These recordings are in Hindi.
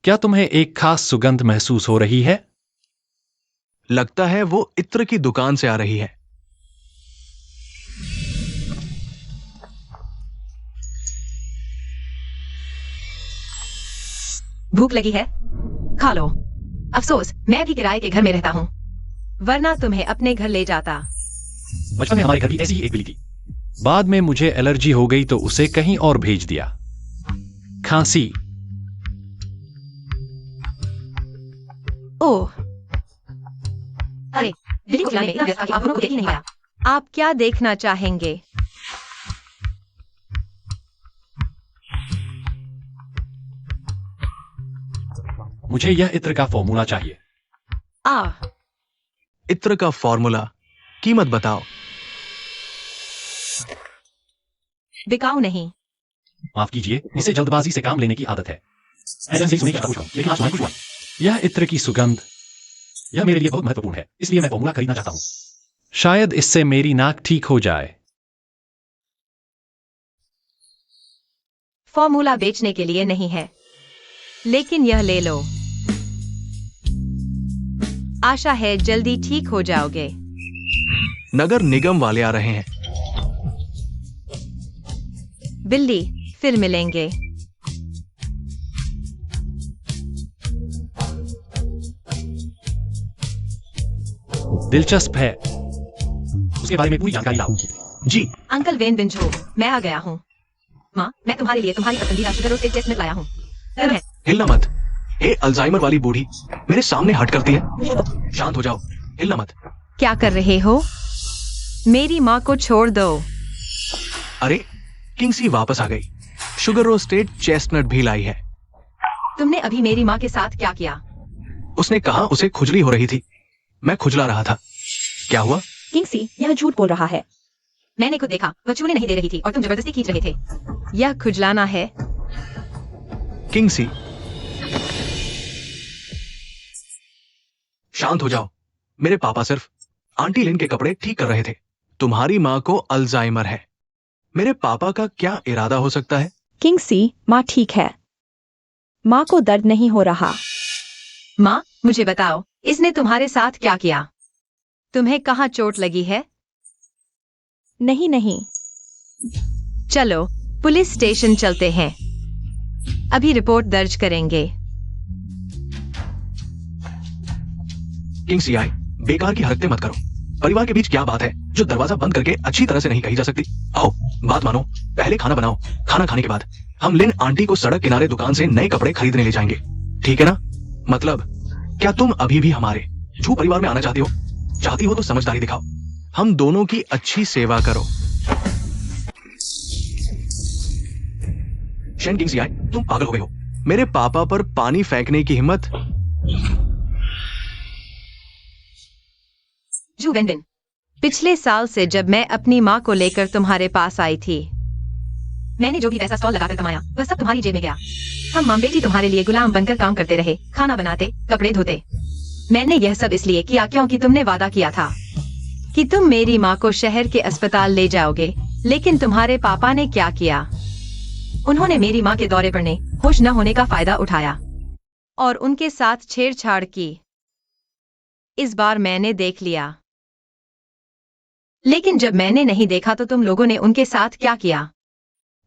क्या तुम्हें एक खास सुगंध महसूस हो रही है? लगता है वो इत्र की दुकान से आ रही है। भूख लगी है? खा लो। अफसोस मैं भी किराए के घर में रहता हूँ, वरना तुम्हें अपने घर ले जाता। बचपन में हमारे घर भी ऐसी ही एक बिल्ली थी। बाद में मुझे एलर्जी हो गई तो उसे कहीं और भेज दिया। खांसी। ओह, अरे बिल्ली को खिलाने में इतना व्यस्त था कि आप दोनों को देख ही नहीं पाया। आप क्या देखना चाहेंगे? मुझे यह इत्र का फॉर्मूला चाहिए। इत्र का फॉर्मूला, कीमत बताओ। बिकाऊ नहीं। माफ कीजिए, इसे जल्दबाजी से काम लेने की आदत है। ऐसा नहीं सुनने की खुश हूं, लेकिन आज मैं खुश हुआ। यह इत्र की सुगंध, यह मेरे लिए बहुत महत्वपूर्ण है, इसलिए मैं फॉर्मूला खरीदना चाहता हूं। शायद इससे मेरी नाक ठीक हो जाए। फॉर्मूला बेचने के लिए नहीं है, लेकिन यह ले लो। आशा है जल्दी ठीक हो जाओगे। नगर निगम वाले आ रहे हैं। बिल्ली, फिर मिलेंगे। दिलचस्प है, उसके बारे में पूरी जानकारी लाओ। जी अंकल वेन बिंजो, मैं आ गया हूँ। माँ, मैं तुम्हारे लिए तुम्हारी पसंदीदा शुगर से चेस्टनट लाया हूँ। हिलना मत। हे अल्जाइमर वाली बूढ़ी, मेरे सामने हट करती है। शांत हो जाओ, हिलना मत। क्या कर रहे हो? मेरी माँ को छोड़ दो। अरे, किंग्सी वापस आ गई। शुगर रोस्टेड चेस्टनट भी लाई है। तुमने अभी मेरी माँ के साथ क्या किया? उसने कहा उसे खुजली हो रही थी। मैं खुजला रहा था। क्या हुआ? किंग्सी, यह झूठ बोल रहा है। मैंने खुद देखा, वह चूने नहीं दे रही थी और तुम जबरदस्ती खींच रहे थे। यह खुजलाना है। किंग्सी, शांत हो जाओ। मेरे पापा सिर्फ आंटी लिन के कपड़े ठीक कर रहे थे। तुम्हारी माँ को अल्जाइमर है। मेरे पापा का क्या इरादा हो सकता है? किंग्सी, माँ ठीक है। माँ को दर्द नहीं हो रहा। माँ, मुझे बताओ, इसने तुम्हारे साथ क्या किया? तुम्हें कहाँ चोट लगी है? नहीं नहीं। चलो, पुलिस स्टेशन चलते हैं। अभी रिपोर्ट दर्ज करेंगे। किंग्सी आए, बेकार की हरकतें मत करो। परिवार के बीच क्या बात है जो दरवाजा बंद करके अच्छी तरह से नहीं कही जा सकती? आओ, बात मानो। पहले खाना बनाओ। खाना खाने के बाद हम लिन आंटी को सड़क किनारे दुकान से नए कपड़े खरीदने ले जाएंगे। ठीक है ना? मतलब, क्या तुम अभी भी हमारे झू परिवार में आना चाहती हो? चाहती हो तो समझदारी दिखाओ। हम दोनों की अच्छी सेवा करो। शेन किंग्सी आए, तुम पागल हो गए हो। मेरे पापा पर पानी फेंकने की हिम्मत। जू वेंडिन, पिछले साल से जब मैं अपनी माँ को लेकर तुम्हारे पास आई थी, मैंने जो भी पैसा स्टॉल लगाकर कमाया वह सब तुम्हारी जेब में गया। हम माँ बेटी तुम्हारे लिए गुलाम बनकर काम करते रहे, खाना बनाते, कपड़े धोते। मैंने यह सब इसलिए किया क्योंकि तुमने वादा किया था कि तुम मेरी माँ को शहर के अस्पताल ले जाओगे। लेकिन तुम्हारे पापा ने क्या किया? उन्होंने मेरी माँ के दौरे पड़ने, होश न होने का फायदा उठाया और उनके साथ छेड़छाड़ की। इस बार मैंने देख लिया, लेकिन जब मैंने नहीं देखा तो तुम लोगों ने उनके साथ क्या किया?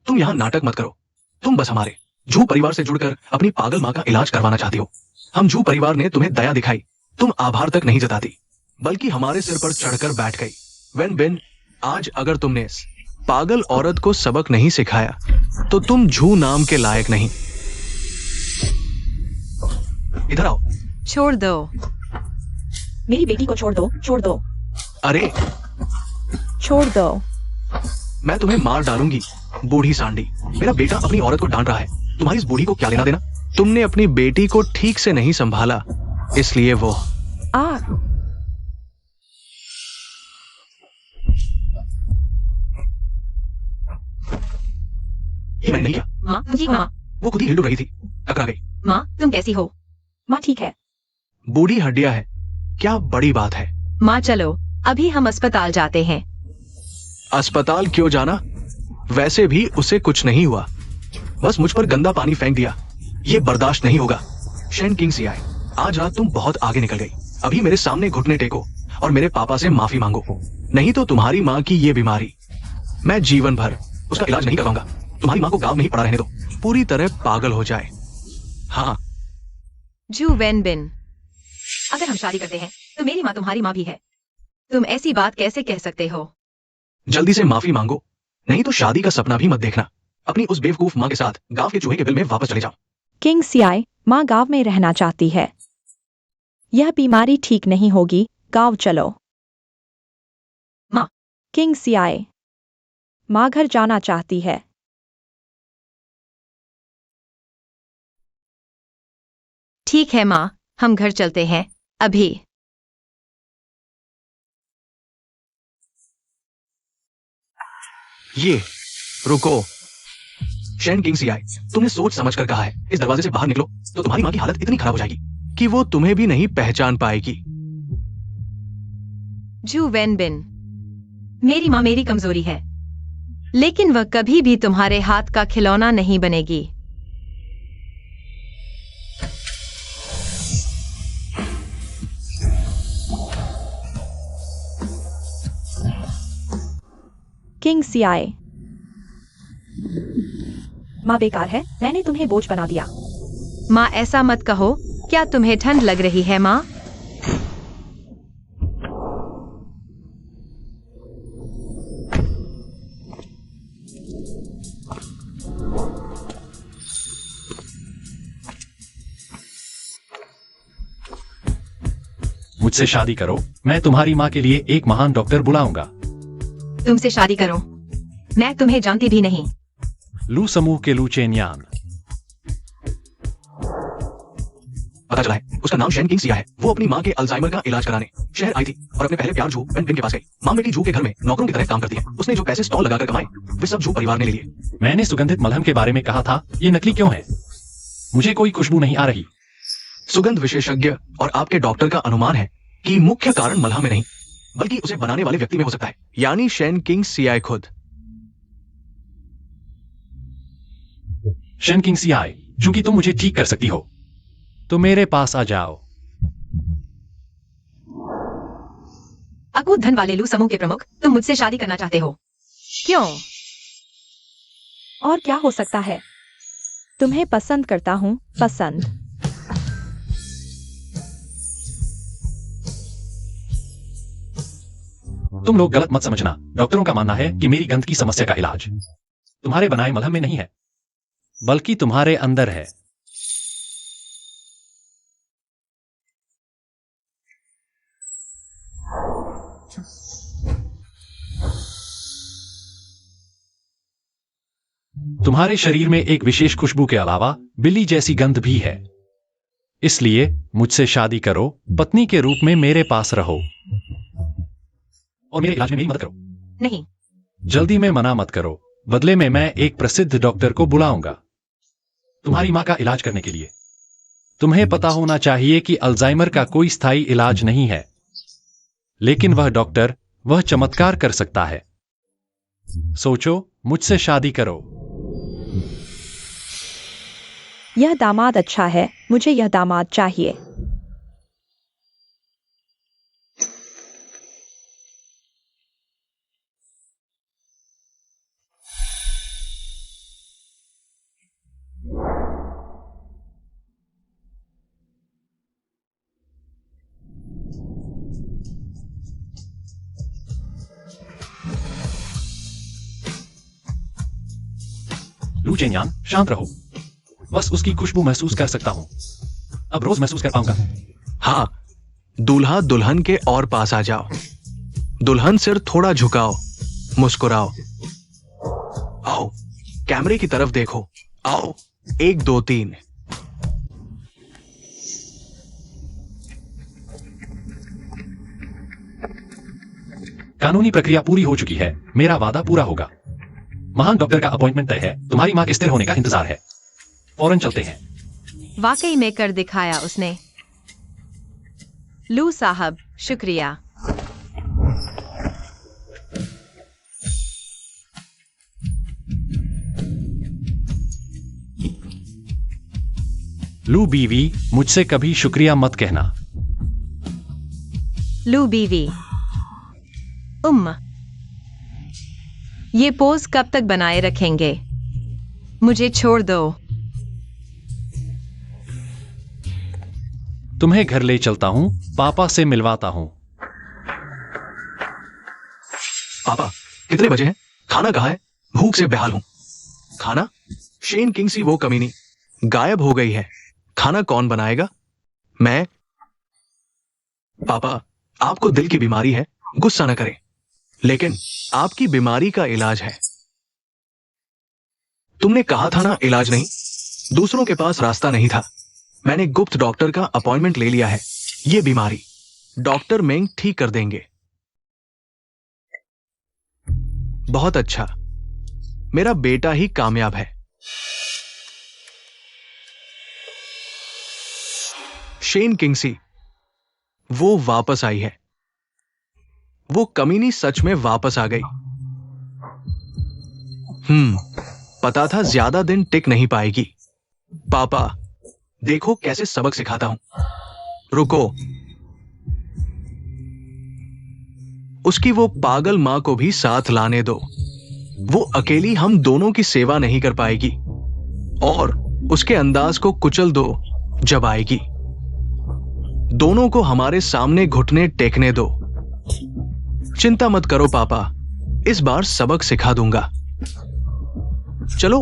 तुम यहाँ नाटक मत करो। तुम बस हमारे झू परिवार से जुड़कर अपनी पागल माँ का इलाज करवाना चाहती हो। हम झू परिवार ने तुम्हें दया दिखाई, तुम आभार तक नहीं जताती, बल्कि हमारे सिर पर चढ़कर बैठ गई। वेन बिन, आज अगर तुमने इस पागल औरत को सबक नहीं सिखाया तो तुम झू नाम के लायक नहीं। इधर आओ। छोड़ दो। मेरी बेटी को छोड़ दो, छोड़ दो, अरे, छोड़ दो। मैं तुम्हें मार डालूंगी, बूढ़ी सांडी। मेरा बेटा अपनी औरत को डांट रहा है, तुम्हारी इस बूढ़ी को क्या लेना देना? तुमने अपनी बेटी को ठीक से नहीं संभाला, इसलिए वो ये मैंने नहीं किया। माँ, जी माँ। वो खुद ही हिल रही थी, टकरा गई। माँ, तुम कैसी हो? माँ ठीक है। बूढ़ी हड्डियां है, क्या बड़ी बात है। माँ चलो, अभी हम अस्पताल जाते हैं। अस्पताल क्यों जाना? वैसे भी उसे कुछ नहीं हुआ, बस मुझ पर गंदा पानी फेंक दिया। ये बर्दाश्त नहीं होगा। शेन किंग सियाय, आज रात तुम बहुत आगे निकल गई। अभी मेरे सामने घुटने टेको और मेरे पापा से माफी मांगो, नहीं तो तुम्हारी माँ की ये बीमारी मैं जीवन भर उसका इलाज नहीं करवाऊंगा। तुम्हारी माँ को गांव में ही पड़ा रहने दो, पूरी तरह पागल हो जाए। हाँ। जू वेन बिन, अगर हम शादी करते हैं तो मेरी माँ तुम्हारी माँ भी है। तुम ऐसी बात कैसे कह सकते हो? जल्दी से माफी मांगो, नहीं तो शादी का सपना भी मत देखना। अपनी उस बेवकूफ माँ के साथ गांव के चूहे के बिल में वापस चले जाओ। किंग सियाय, माँ गांव में रहना चाहती है। यह बीमारी ठीक नहीं होगी, गांव चलो। माँ। किंग सियाय, माँ घर जाना चाहती है। ठीक है माँ, हम घर चलते हैं अभी। ये रुको। शेन किंग सियाय, तुमने सोच समझ कर कहा है इस दरवाजे से बाहर निकलो, तो तुम्हारी माँ की हालत इतनी खराब हो जाएगी कि वो तुम्हें भी नहीं पहचान पाएगी। जू वेन बिन, मेरी माँ मेरी कमजोरी है, लेकिन वह कभी भी तुम्हारे हाथ का खिलौना नहीं बनेगी। किंग सियाय, माँ बेकार है, मैंने तुम्हें बोझ बना दिया। माँ ऐसा मत कहो, क्या तुम्हें ठंड लग रही है माँ? मुझसे शादी करो, मैं तुम्हारी माँ के लिए एक महान डॉक्टर बुलाऊंगा। तुमसे शादी करो, मैं तुम्हें जानती भी नहीं। लू समूह के लू चेन्यान। पता चला है उसका नाम शेन किंग सिया है। वो अपनी माँ के अल्जाइमर का इलाज कराने शहर आई थी और अपने पहले प्यार जू वेन बिन के पास गई। माँ बेटी जू के घर में नौकरों की तरह काम करती है। उसने जो पैसे स्टॉल लगाकर कमाए वे सब जू परिवार ने ले लिए। मैंने सुगंधित मलहम के बारे में कहा था, ये नकली क्यों है? मुझे कोई खुशबू नहीं आ रही। सुगंध विशेषज्ञ और आपके डॉक्टर का अनुमान है कि मुख्य कारण मलहम में नहीं बल्कि उसे बनाने वाले व्यक्ति में हो सकता है, यानी शेन किंग सियाय खुद। शेन किंग सियाय, चूंकि तुम मुझे ठीक कर सकती हो तो मेरे पास आ जाओ। अकूत धन वाले लू समूह के प्रमुख, तुम मुझसे शादी करना चाहते हो? क्यों? और क्या हो सकता है? तुम्हें पसंद करता हूँ, पसंद। तुम लोग गलत मत समझना। डॉक्टरों का मानना है कि मेरी गंध की समस्या का इलाज तुम्हारे बनाए मलहम में नहीं है, बल्कि तुम्हारे अंदर है। तुम्हारे शरीर में एक विशेष खुशबू के अलावा बिल्ली जैसी गंध भी है। इसलिए मुझसे शादी करो, पत्नी के रूप में मेरे पास रहो और मेरे इलाज में मेरी मदद करो। नहीं। जल्दी में मना मत करो, बदले में मैं एक प्रसिद्ध डॉक्टर को बुलाऊंगा तुम्हारी मां का इलाज करने के लिए। तुम्हें पता होना चाहिए कि अल्जाइमर का कोई स्थायी इलाज नहीं है, लेकिन वह डॉक्टर वह चमत्कार कर सकता है। सोचो, मुझसे शादी करो। यह दामाद अच्छा है, मुझे यह दामाद चाहिए। लू चेन्यान, शांत रहो। बस उसकी खुशबू महसूस कर सकता हूं। अब रोज महसूस कर पाऊंगा। हाँ, दूल्हा दुल्हन के और पास आ जाओ। दुल्हन सिर थोड़ा झुकाओ, मुस्कुराओ। आओ, कैमरे की तरफ देखो। आओ, 1 2 3। कानूनी प्रक्रिया पूरी हो चुकी है। मेरा वादा पूरा होगा। महान डॉक्टर का अपॉइंटमेंट तय है। तुम्हारी मां के स्थिर होने का इंतजार है। फौरन चलते हैं। वाकई में कर दिखाया उसने। लू साहब, शुक्रिया। लू बीवी, मुझसे कभी शुक्रिया मत कहना। लू बीवी। ये पोज कब तक बनाए रखेंगे? मुझे छोड़ दो। तुम्हें घर ले चलता हूं, पापा से मिलवाता हूं। पापा, कितने बजे हैं? खाना कहाँ है? भूख से बेहाल हूं। खाना? शेन किंग्सी वो कमीनी गायब हो गई है। खाना कौन बनाएगा? मैं। पापा, आपको दिल की बीमारी है, गुस्सा न करें, लेकिन आपकी बीमारी का इलाज है। तुमने कहा था ना इलाज नहीं। दूसरों के पास रास्ता नहीं था। मैंने गुप्त डॉक्टर का अपॉइंटमेंट ले लिया है। ये बीमारी डॉक्टर मेंग ठीक कर देंगे। बहुत अच्छा, मेरा बेटा ही कामयाब है। शेन किंग्सी, वो वापस आई है। वो कमीनी सच में वापस आ गई। पता था ज्यादा दिन टिक नहीं पाएगी। पापा, देखो कैसे सबक सिखाता हूं। रुको। उसकी वो पागल मां को भी साथ लाने दो। वो अकेली हम दोनों की सेवा नहीं कर पाएगी। और उसके अंदाज को कुचल दो जब आएगी। दोनों को हमारे सामने घुटने टेकने दो। चिंता मत करो पापा, इस बार सबक सिखा दूंगा। चलो।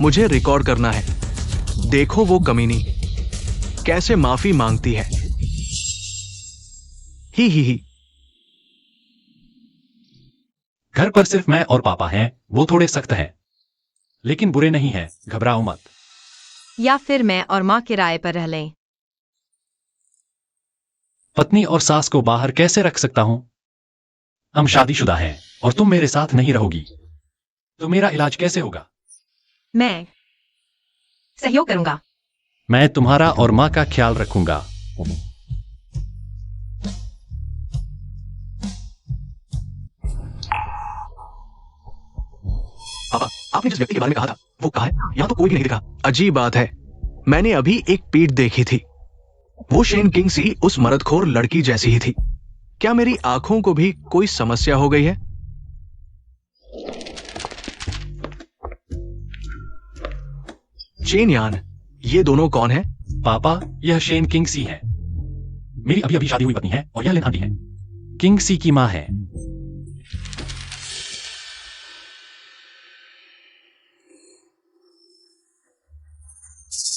मुझे रिकॉर्ड करना है। देखो वो कमीनी कैसे माफी मांगती है। ही। घर पर सिर्फ मैं और पापा हैं। वो थोड़े सख्त हैं, लेकिन बुरे नहीं हैं। घबराओ मत। या फिर मैं और माँ किराए पर रह लें। पत्नी और सास को बाहर कैसे रख सकता हूं? हम शादीशुदा हैं और तुम मेरे साथ नहीं रहोगी, तो मेरा इलाज कैसे होगा? मैं सहयोग करूंगा। मैं तुम्हारा और माँ का ख्याल रखूंगा। पापा, आपने जिस व्यक्ति के बारे में कहा था वो कहाँ है? यहां तो कोई भी नहीं दिखा। अजीब बात है, मैंने अभी एक पीठ देखी थी। वो शेन किंग्सी उस मर्दखोर लड़की जैसी ही थी। क्या मेरी आंखों को भी कोई समस्या हो गई है? चेन यान, ये दोनों कौन है? पापा, यह शेन किंग्सी है। मेरी अभी अभी शादी हुई पत्नी है और यह लिन आंटी है, किंग्सी की माँ है।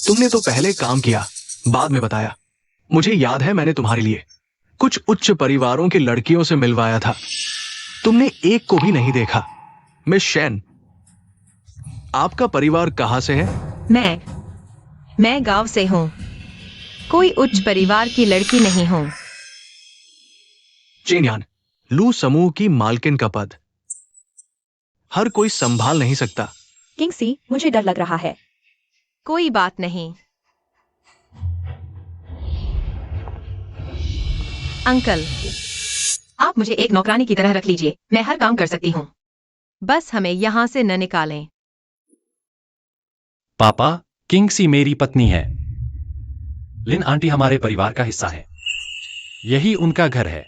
तुमने तो पहले काम किया, बाद में बताया। मुझे याद है मैंने तुम्हारे लिए कुछ उच्च परिवारों की लड़कियों से मिलवाया था। तुमने एक को भी नहीं देखा। मिस शेन, आपका परिवार कहां से है? मैं गांव से हूं। कोई उच्च परिवार की लड़की नहीं हूं। चेनयान, लू समूह की मालकिन का पद हर कोई संभाल नहीं सकता। किंग्सी, मुझे डर लग रहा है। कोई बात नहीं अंकल, आप मुझे एक नौकरानी की तरह रख लीजिए। मैं हर काम कर सकती हूँ, बस हमें यहाँ से न निकालें। पापा, किंग्सी मेरी पत्नी है। लिन आंटी हमारे परिवार का हिस्सा है। यही उनका घर है।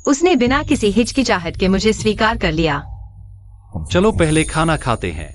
उसने बिना किसी हिचकिचाहट के मुझे स्वीकार कर लिया। चलो पहले खाना खाते हैं।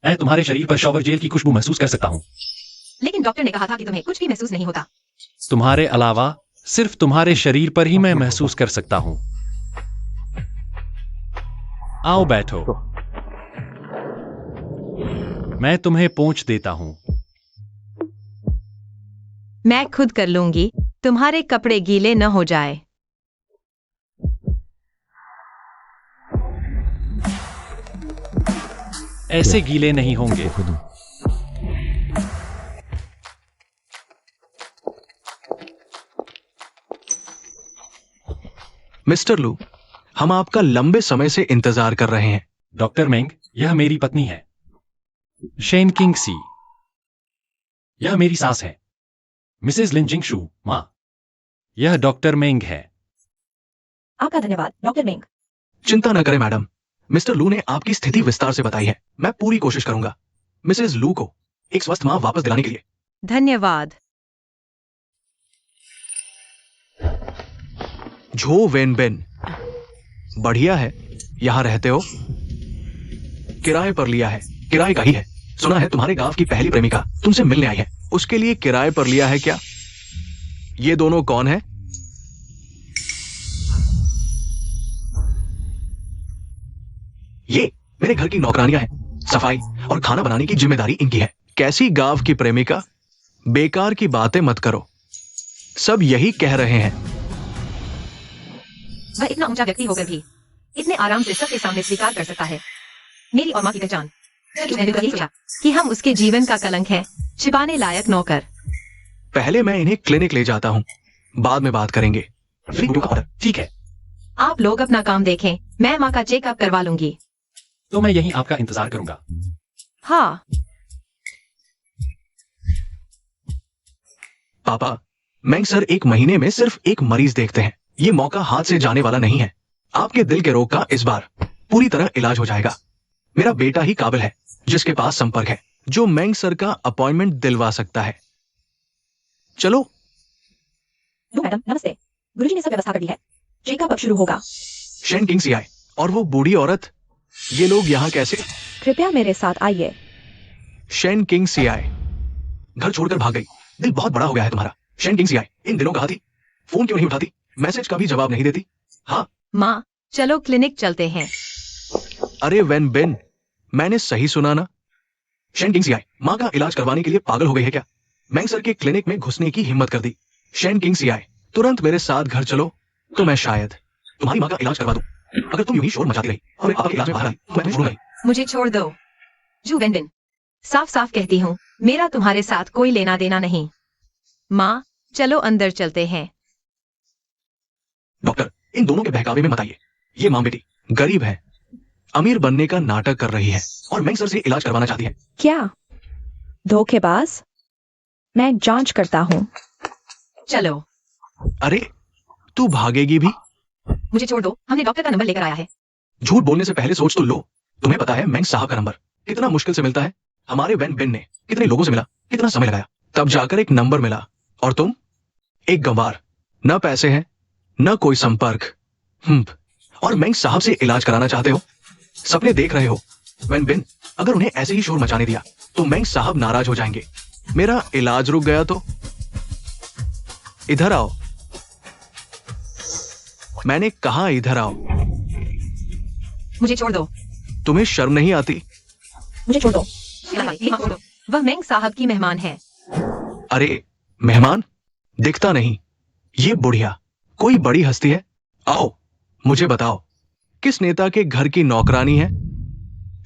मैं तुम्हारे शरीर पर शॉवर जेल की खुशबू महसूस कर सकता हूं। लेकिन डॉक्टर ने कहा था कि तुम्हें कुछ भी महसूस नहीं होता। तुम्हारे अलावा सिर्फ तुम्हारे शरीर पर ही मैं महसूस कर सकता हूं। आओ बैठो। मैं तुम्हें पोंछ देता हूँ। मैं खुद कर लूंगी, तुम्हारे कपड़े गीले न हो जाए। ऐसे गीले नहीं होंगे। मिस्टर लू, हम आपका लंबे समय से इंतजार कर रहे हैं। डॉक्टर मेंग, यह मेरी पत्नी है। शेन किंग सी, यह मेरी सास है। मिसेस लिन जिंगशू, माँ। यह डॉक्टर मेंग है। आपका धन्यवाद डॉक्टर मेंग। चिंता न करें मैडम, मिस्टर लू ने आपकी स्थिति विस्तार से बताई है। मैं पूरी कोशिश करूंगा मिसेस लू को एक स्वस्थ मां वापस दिलाने के लिए। धन्यवाद। झो वेन बेन, बढ़िया है। यहां रहते हो? किराए पर लिया है। किराए का ही है। सुना है तुम्हारे गांव की पहली प्रेमिका तुमसे मिलने आई है, उसके लिए किराए पर लिया है क्या? ये दोनों कौन है? ये मेरे घर की नौकरानियां हैं। सफाई और खाना बनाने की जिम्मेदारी इनकी है। कैसी गांव की प्रेमिका? बेकार की बातें मत करो, सब यही कह रहे हैं। वह इतना ऊंचा व्यक्ति होकर भी इतने आराम से सबके सामने स्वीकार कर सकता है मेरी और माँ की पहचान। मैंने तो यही सोचा कि हम उसके जीवन का कलंक है, छिपाने लायक नौकर। पहले मैं इन्हें क्लिनिक ले जाता हूं, बाद में बात करेंगे। ठीक है, आप लोग अपना काम देखें, मैं माँ का चेकअप करवा लूंगी। तो मैं यहीं आपका इंतजार करूंगा। हाँ। पापा, मैंग सर एक महीने में सिर्फ एक मरीज देखते हैं। ये मौका हाथ से जाने वाला नहीं है। आपके दिल के रोग का इस बार पूरी तरह इलाज हो जाएगा। मेरा बेटा ही काबिल है, जिसके पास संपर्क है, जो मैंग सर का अपॉइंटमेंट दिलवा सकता है। चलो। मैडम नमस्ते, गुरुजी ने सब व्यवस्था कर दी है। चेकअप अब शुरू होगा। शेन किंग सी आए और वो बूढ़ी औरत, ये लोग यहाँ कैसे? कृपया मेरे साथ आइए। शेन किंग सी आए घर छोड़कर भाग गई। दिल बहुत बड़ा हो गया है तुम्हारा। शेन किंग सी आए इन दिनों कहाँ थी? फोन क्यों नहीं उठाती? मैसेज का भी जवाब नहीं देती। हाँ माँ, चलो क्लिनिक चलते हैं। अरे वेन बेन, मैंने सही सुना ना? शेन किंग सी आए माँ का इलाज करवाने के लिए पागल हो गई है क्या? मैंग सर के क्लिनिक में घुसने की हिम्मत कर दी। शेन किंग सी आए तुरंत मेरे साथ घर चलो, तो मैं शायद तुम्हारी माँ का इलाज करवा दूं। अगर तुम यूं ही शोर मचाती रही और मैं आपके इलाज में बाहर आई तो मैं तुम्हें छोड़ूंगा। मुझे छोड़ दो जू वेंबिन, साफ साफ कहती हूँ, मेरा तुम्हारे साथ कोई लेना देना नहीं। माँ, चलो अंदर चलते हैं। डॉक्टर, इन दोनों के बहकावे में मत आइए। ये माँ बेटी गरीब है, अमीर बनने का नाटक कर रही है और मैंग सर से इलाज करवाना चाहती है। क्या धोखेबाज? मैं जांच करता हूँ। चलो। अरे तू भागेगी भी? मुझे छोड़ दो, हमने डॉक्टर का नंबर लेकर आया है। झूठ बोलने से पहले सोच तो लो। तुम्हें पता है मैंग साहब का नंबर कितना मुश्किल से मिलता है? हमारे वैन बेन ने कितने लोगों से मिला, कितना समय लगाया, तब जाकर एक नंबर मिला। और तुम एक गंवार, न पैसे हैं न कोई संपर्क। और मैंग साहब से इलाज कराना चाहते हो? सपने देख रहे हो? वैन बेन, अगर उन्हें ऐसे ही शोर मचाने दिया तो मैंग साहब नाराज हो जाएंगे। मेरा इलाज रुक गया तो? इधर आओ, मैंने कहा इधर आओ। मुझे छोड़ दो। तुम्हें शर्म नहीं आती? मुझे छोड़ दो। वह मेंग साहब की मेहमान है। अरे मेहमान दिखता नहीं। ये बुढ़िया कोई बड़ी हस्ती है? आओ मुझे बताओ, किस नेता के घर की नौकरानी है?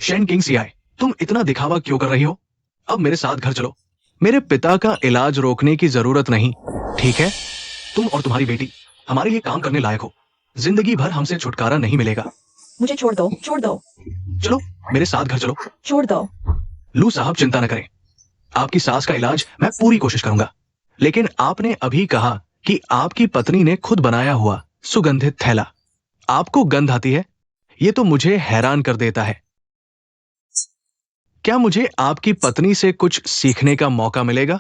शेन किंग सी आए, तुम इतना दिखावा क्यों कर रही हो? अब मेरे साथ घर चलो। मेरे पिता का इलाज रोकने की जरूरत नहीं, ठीक है? तुम और तुम्हारी बेटी हमारे लिए काम करने लायक हो। जिंदगी भर हमसे छुटकारा नहीं मिलेगा। मुझे छोड़ दो, छोड़ दो, चलो मेरे साथ घर चलो। छोड़ दो। लू साहब चिंता न करें, आपकी सास का इलाज मैं पूरी कोशिश करूंगा। लेकिन आपने अभी कहा कि आपकी पत्नी ने खुद बनाया हुआ सुगंधित थैला, आपको गंध आती है? ये तो मुझे हैरान कर देता है। क्या मुझे आपकी पत्नी से कुछ सीखने का मौका मिलेगा?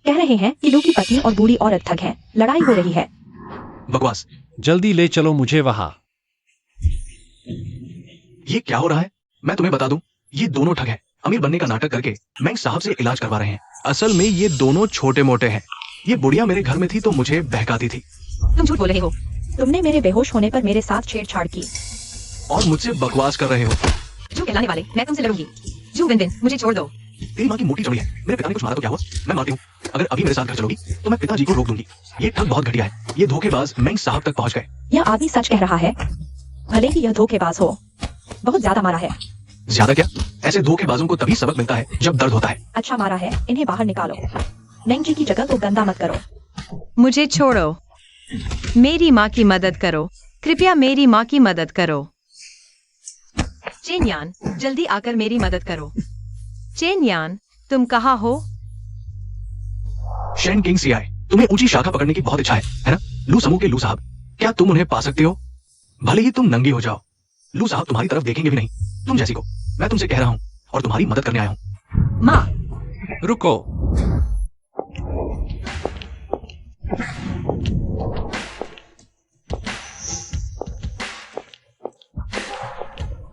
कह रहे हैं कि लू की पत्नी और बूढ़ी औरत ठग है, लड़ाई हो रही है। बकवास। जल्दी ले चलो मुझे वहां। ये क्या हो रहा है? मैं तुम्हें बता दूं, ये दोनों ठग हैं। अमीर बनने का नाटक करके मैंग साहब से इलाज करवा रहे हैं। असल में ये दोनों छोटे मोटे हैं। ये बुढ़िया मेरे घर में थी तो मुझे बहकाती थी। तुम झूठ बोल रहे हो। तुमने मेरे बेहोश होने पर मेरे साथ छेड़छाड़ की और मुझसे बकवास कर रहे हो। जू कहलाने वाले, मैं तुमसे लड़ूंगी। जू विन विन, मुझे छोड़ दो। तेरी माँ की मोटी चौड़ी है, मेरे पिता ने कुछ मारा तो क्या हुआ? मैं मारती हूँ। अगर अभी मेरे साथ घर चलोगी तो मैं पिताजी को रोक दूंगी। ये ठग बहुत घटिया है। ये धोखेबाज मेंग साहब तक पहुंच गए। यह आदमी सच कह रहा है, भले ही यह धोखेबाज हो। बहुत ज्यादा मारा है। ज्यादा क्या? ऐसे धोखेबाजों को तभी सबक मिलता है जब दर्द होता है। अच्छा मारा है, इन्हें बाहर निकालो। मेंग जी की जगह को गंदा मत करो। मुझे छोड़ो। मेरी माँ की मदद करो। कृपया मेरी माँ की मदद करो। चेन यान, जल्दी आकर मेरी मदद करो। चेन यान, तुम कहाँ हो? शेन किंग सी आए, तुम्हें ऊंची शाखा पकड़ने की बहुत इच्छा है ना? लू समूह के लू साहब, क्या तुम उन्हें पा सकते हो? भले ही तुम नंगी हो जाओ, लू साहब तुम्हारी तरफ देखेंगे भी नहीं। तुम जैसी को मैं तुमसे कह रहा हूँ और तुम्हारी मदद करने आया हूँ। माँ, रुको।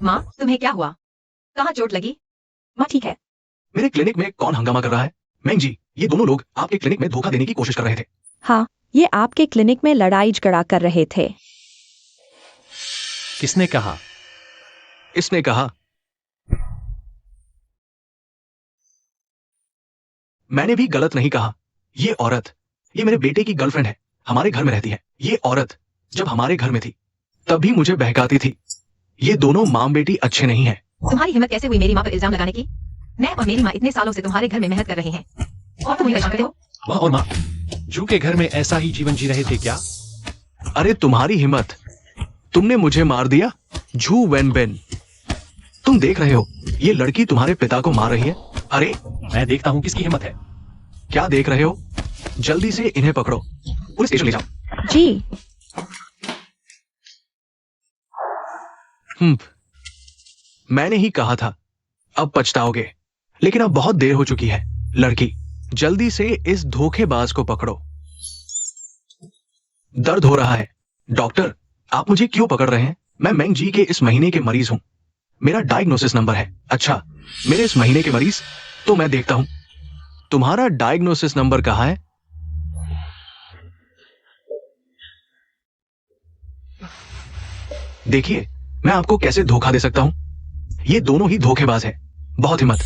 माँ, तुम्हें क्या हुआ? कहाँ चोट लगी? माँ ठीक है। मेरे क्लिनिक में कौन हंगामा कर रहा है? मेंग जी, ये दोनों लोग आपके क्लिनिक में धोखा देने की कोशिश कर रहे थे। हाँ, ये आपके क्लिनिक में लड़ाई झगड़ा कर रहे थे। किसने कहा? इसने कहा। मैंने भी गलत नहीं कहा। ये औरत, ये मेरे बेटे की गर्लफ्रेंड है, हमारे घर में रहती है। ये औरत जब हमारे घर में थी तब भी मुझे बहकाती थी। ये दोनों माँ बेटी अच्छे नहीं हैं। तुम्हारी हिम्मत कैसे हुई मेरी माँ पर इल्जाम लगाने की? मैं और मेरी माँ इतने सालों से तुम्हारे घर में मेहनत कर रहे हैं और तुम मुझे परेशान करते हो। माँ और माँ जू के घर में ऐसा ही जीवन जी रहे थे क्या? अरे तुम्हारी हिम्मत, तुमने मुझे मार दिया। झू वेन बेन, तुम देख रहे हो ये लड़की तुम्हारे पिता को मार रही है। अरे मैं देखता हूँ किसकी हिम्मत है। क्या देख रहे हो? जल्दी से इन्हें पकड़ो, पुलिस स्टेशन ले जाओ। जी। मैंने ही कहा था, अब पछताओगे। लेकिन अब बहुत देर हो चुकी है। लड़की, जल्दी से इस धोखेबाज को पकड़ो। दर्द हो रहा है। डॉक्टर, आप मुझे क्यों पकड़ रहे हैं? मैं मेंग जी के इस महीने के मरीज हूं। मेरा डायग्नोसिस नंबर है। अच्छा, मेरे इस महीने के मरीज, तो मैं देखता हूं। तुम्हारा डायग्नोसिस नंबर कहां है? देखिए, मैं आपको कैसे धोखा दे सकता हूं। ये दोनों ही धोखेबाज है। बहुत हिम्मत।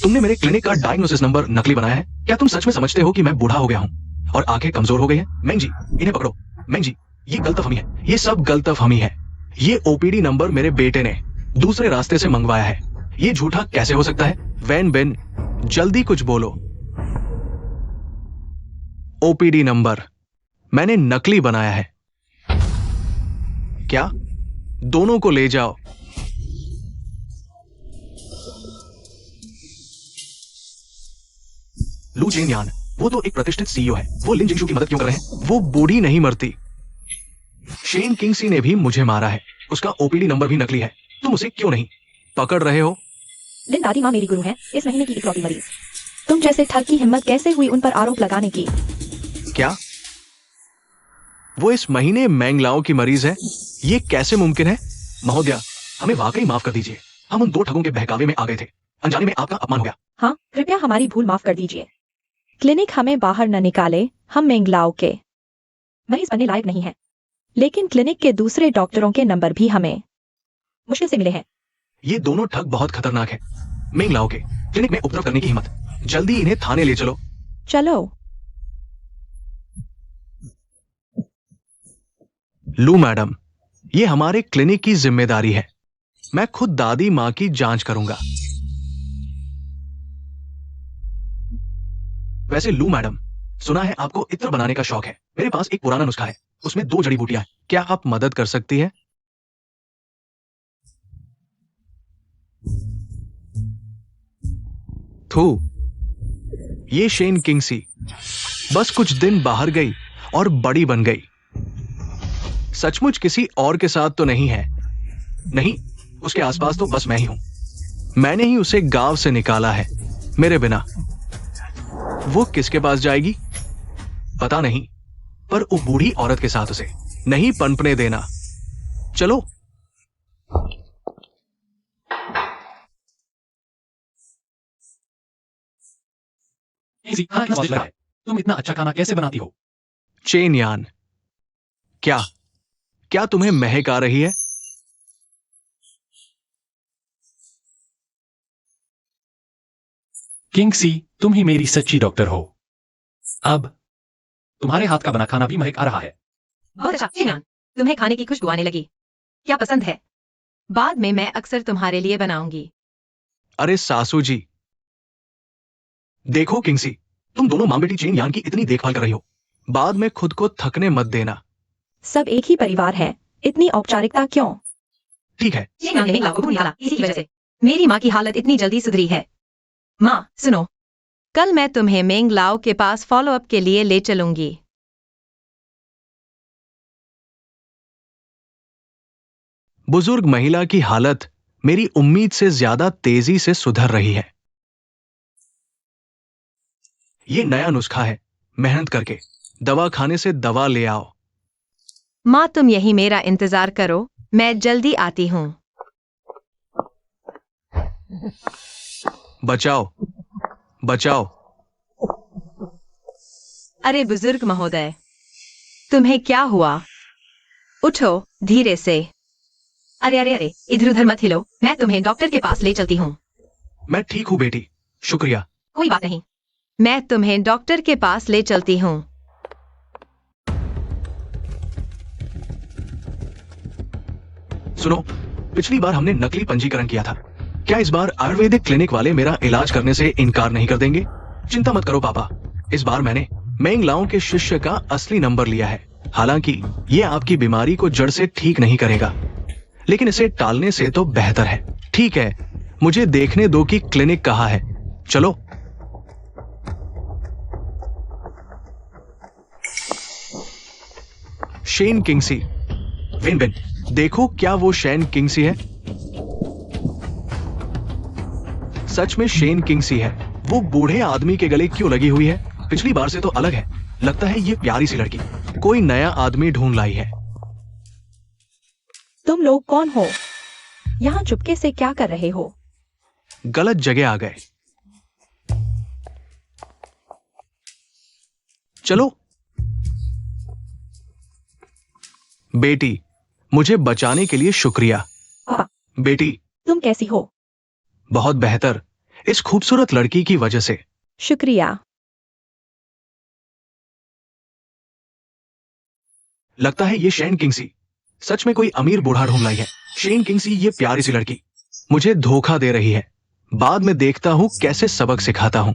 तुमने मेरे क्लिनिक का डायग्नोसिस नंबर नकली बनाया है। क्या तुम सच में समझते हो कि मैं बूढ़ा हो गया हूं और आंखें कमजोर हो गई हैं? मेंग जी, इन्हें पकड़ो। मेंग जी, ये गलतफहमी है। ये सब गलतफहमी है। ये ओपीडी नंबर मेरे बेटे ने दूसरे रास्ते से मंगवाया है। ये झूठा कैसे हो सकता है? वैन बेन, जल्दी कुछ बोलो। ओपीडी नंबर मैंने नकली बनाया है। क्या? दोनों को ले जाओ। लू चेन यान, वो तो एक प्रतिष्ठित सीईओ है। वो लिन जिंगशू की मदद क्यों कर रहे हैं? वो बूढ़ी नहीं मरती। शेन किंगसी ने भी मुझे मारा है। उसका ओपीडी नंबर भी नकली है। तुम उसे क्यों नहीं पकड़ रहे हो? लिन दादी माँ मेरी गुरु है, इस महीने की इकलौती मरीज। तुम जैसे ठग की हिम्मत कैसे हुई उन पर आरोप लगाने की? क्या वो इस महीने मैंगलाओ की मरीज है? ये कैसे मुमकिन है? महोदया, हमें वाकई माफ कर दीजिए। हम उन दो ठगों के बहकावे में आ गए थे। अनजाने में आपका अपमान हो गया। हाँ, कृपया हमारी भूल माफ कर दीजिए। क्लिनिक हमें बाहर न निकाले, हम मेंगलाओ के मरीज बनने लायक नहीं है। लेकिन क्लिनिक के दूसरे डॉक्टरों के नंबर भी हमें मुश्किल से मिले हैं। ये दोनों ठग बहुत खतरनाक है। मेंगलाओ के क्लिनिक में उपद्रव करने की हिम्मत। जल्दी इन्हें थाने ले चलो। चलो। लू मैडम, ये हमारे क्लिनिक की जिम्मेदारी है। मैं खुद दादी माँ की जांच करूंगा। वैसे लू मैडम, सुना है आपको इत्र बनाने का शौक है। मेरे पास एक पुराना नुस्खा है, उसमें 2 जड़ी बूटियां हैं। क्या आप मदद कर सकती हैं? थू, ये शेन किंगसी बस कुछ दिन बाहर गई और बड़ी बन गई। सचमुच किसी और के साथ तो नहीं है? नहीं, उसके आसपास तो बस मैं ही हूं। मैंने ही उसे गांव से निकाला है, मेरे बिना। वो किसके पास जाएगी पता नहीं, पर वो बूढ़ी औरत के साथ उसे नहीं पनपने देना। चलो। तुम इतना अच्छा खाना कैसे बनाती हो? चेन यान, क्या तुम्हें महक आ रही है? किंगसी, तुम ही मेरी सच्ची डॉक्टर हो। अब तुम्हारे हाथ का बना खाना भी महक आ रहा है। बहुत अच्छा शिनान, तुम्हें खाने की खुशबू आने लगी। क्या पसंद है? बाद में मैं अक्सर तुम्हारे लिए बनाऊंगी। अरे सासू जी, देखो किंगसी, तुम दोनों माँ बेटी चेन यान की इतनी देखभाल कर रही हो, बाद में खुद को थकने मत देना। सब एक ही परिवार है, इतनी औपचारिकता क्यों? ठीक है। शिनान ने मेंगलाओ को ढूंढ निकाला, इसी की वजह से मेरी माँ की हालत इतनी जल्दी सुधरी है। माँ सुनो, कल मैं तुम्हें मेंगलाओ के पास फॉलो अप के लिए ले चलूंगी। बुजुर्ग महिला की हालत मेरी उम्मीद से ज्यादा तेजी से सुधर रही है। ये नया नुस्खा है, मेहनत करके दवा खाने से दवा ले आओ। माँ तुम यही मेरा इंतजार करो, मैं जल्दी आती हूँ। बचाओ, बचाओ। अरे बुजुर्ग महोदय, तुम्हें क्या हुआ? उठो धीरे से। अरे अरे अरे, इधर उधर मत हिलो, मैं तुम्हें डॉक्टर के पास ले चलती हूँ। मैं ठीक हूं बेटी, शुक्रिया। कोई बात नहीं, मैं तुम्हें डॉक्टर के पास ले चलती हूँ। सुनो, पिछली बार हमने नकली पंजीकरण किया था, क्या इस बार आयुर्वेदिक क्लिनिक वाले मेरा इलाज करने से इनकार नहीं कर देंगे? चिंता मत करो पापा, इस बार मैंने मेंगलाओ के शिष्य का असली नंबर लिया है। हालांकि ये आपकी बीमारी को जड़ से ठीक नहीं करेगा, लेकिन इसे टालने से तो बेहतर है। ठीक है, मुझे देखने दो कि क्लिनिक कहाँ है। चलो। शेन किंगसी, विन विन, देखो क्या वो शेन किंगसी है? सच में शेन किंगसी है। वो बूढ़े आदमी के गले क्यों लगी हुई है? पिछली बार से तो अलग है। लगता है ये प्यारी सी लड़की कोई नया आदमी ढूंढ लाई है। तुम लोग कौन हो? यहाँ चुपके से क्या कर रहे हो? गलत जगह आ गए। चलो। बेटी, मुझे बचाने के लिए शुक्रिया। पापा, बेटी, तुम कैसी हो? बहुत बेहतर, इस खूबसूरत लड़की की वजह से। शुक्रिया। लगता है ये शेन किंगसी सच में कोई अमीर बूढ़ा ढूंढ लाई है। शेन किंगसी, ये प्यारी सी लड़की मुझे धोखा दे रही है। बाद में देखता हूं कैसे सबक सिखाता हूं।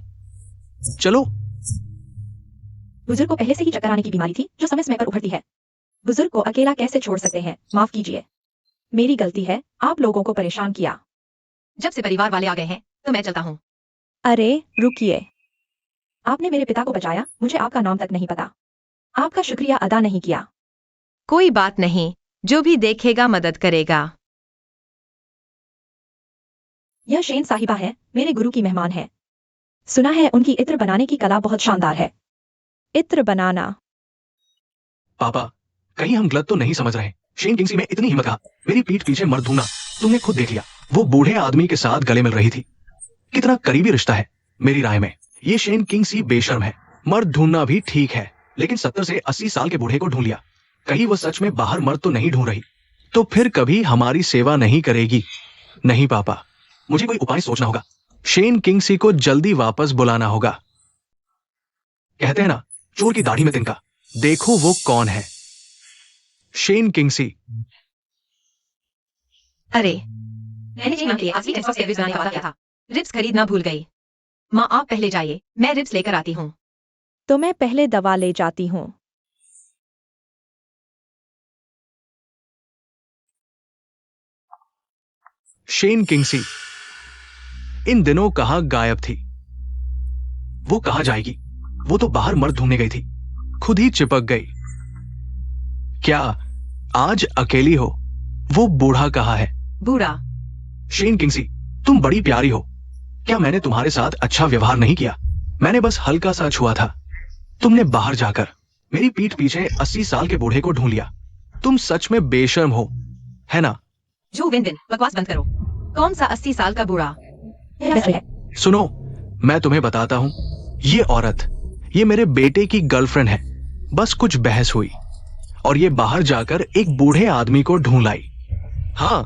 चलो। बुजुर्ग को पहले से ही चक्कर आने की बीमारी थी जो समय समय पर उभरती है। बुजुर्ग को अकेला कैसे छोड़ सकते हैं? माफ कीजिए, मेरी गलती है, आप लोगों को परेशान किया। जब से परिवार वाले आ गए हैं तो मैं चलता हूँ। अरे रुकिए, आपने मेरे पिता को बचाया, मुझे आपका नाम तक नहीं पता। आपका शुक्रिया अदा नहीं किया। कोई बात नहीं, जो भी देखेगा मदद करेगा। यह शेन साहिबा है, मेरे गुरु की मेहमान है। सुना है उनकी इत्र बनाने की कला बहुत शानदार है। इत्र बनाना। पापा, कहीं हम गलत तो नहीं समझ रहे? शेन किंगसी में इतनी हिम्मत कहा, मेरी पीठ पीछे मर्द ढूंढना। तुमने खुद देख लिया, वो बूढ़े आदमी के साथ गले मिल रही थी। कितना करीबी रिश्ता है। मेरी राय में ये शेन किंगसी बेशर्म है। मर्द ढूंढना भी ठीक है, लेकिन 70 से 80 साल के बूढ़े को ढूंढ लिया। कहीं वो सच में बाहर मर्द तो नहीं ढूंढ रही? तो फिर कभी हमारी सेवा नहीं करेगी। नहीं पापा, मुझे कोई उपाय सोचना होगा। शेन किंगसी को जल्दी वापस बुलाना होगा। कहते हैं ना, चोर की दाढ़ी में तिनका। देखो वो कौन है। शेन किंगसी। अरे, मैंने जी के असली टेस्ट सर्विस बनाने का वादा किया था। रिब्स खरीदना भूल गई। माँ आप पहले जाइए, मैं रिब्स लेकर आती हूँ। तो मैं पहले दवा ले जाती हूँ। शेन किंगसी इन दिनों कहां गायब थी? वो कहां जाएगी? वो तो बाहर मर्द ढूंढने गई थी, खुद ही चिपक गई। क्या आज अकेली हो? वो बूढ़ा कहाँ है? बूढ़ा? शेन किंगसी, तुम बड़ी प्यारी हो। क्या मैंने तुम्हारे साथ अच्छा व्यवहार नहीं किया? मैंने बस हल्का सा छुआ था। तुमने बाहर जाकर मेरी पीठ पीछे 80 साल के बूढ़े को ढूंढ लिया। तुम सच में बेशर्म हो, है ना? जो विन विन, बकवास बंद करो। कौन सा 80 साल का बूढ़ा? सुनो, मैं तुम्हें बताता हूं, ये औरत, ये मेरे बेटे की गर्लफ्रेंड है। बस कुछ बहस हुई और ये बाहर जाकर एक बूढ़े आदमी को ढूंढ लाई। हाँ,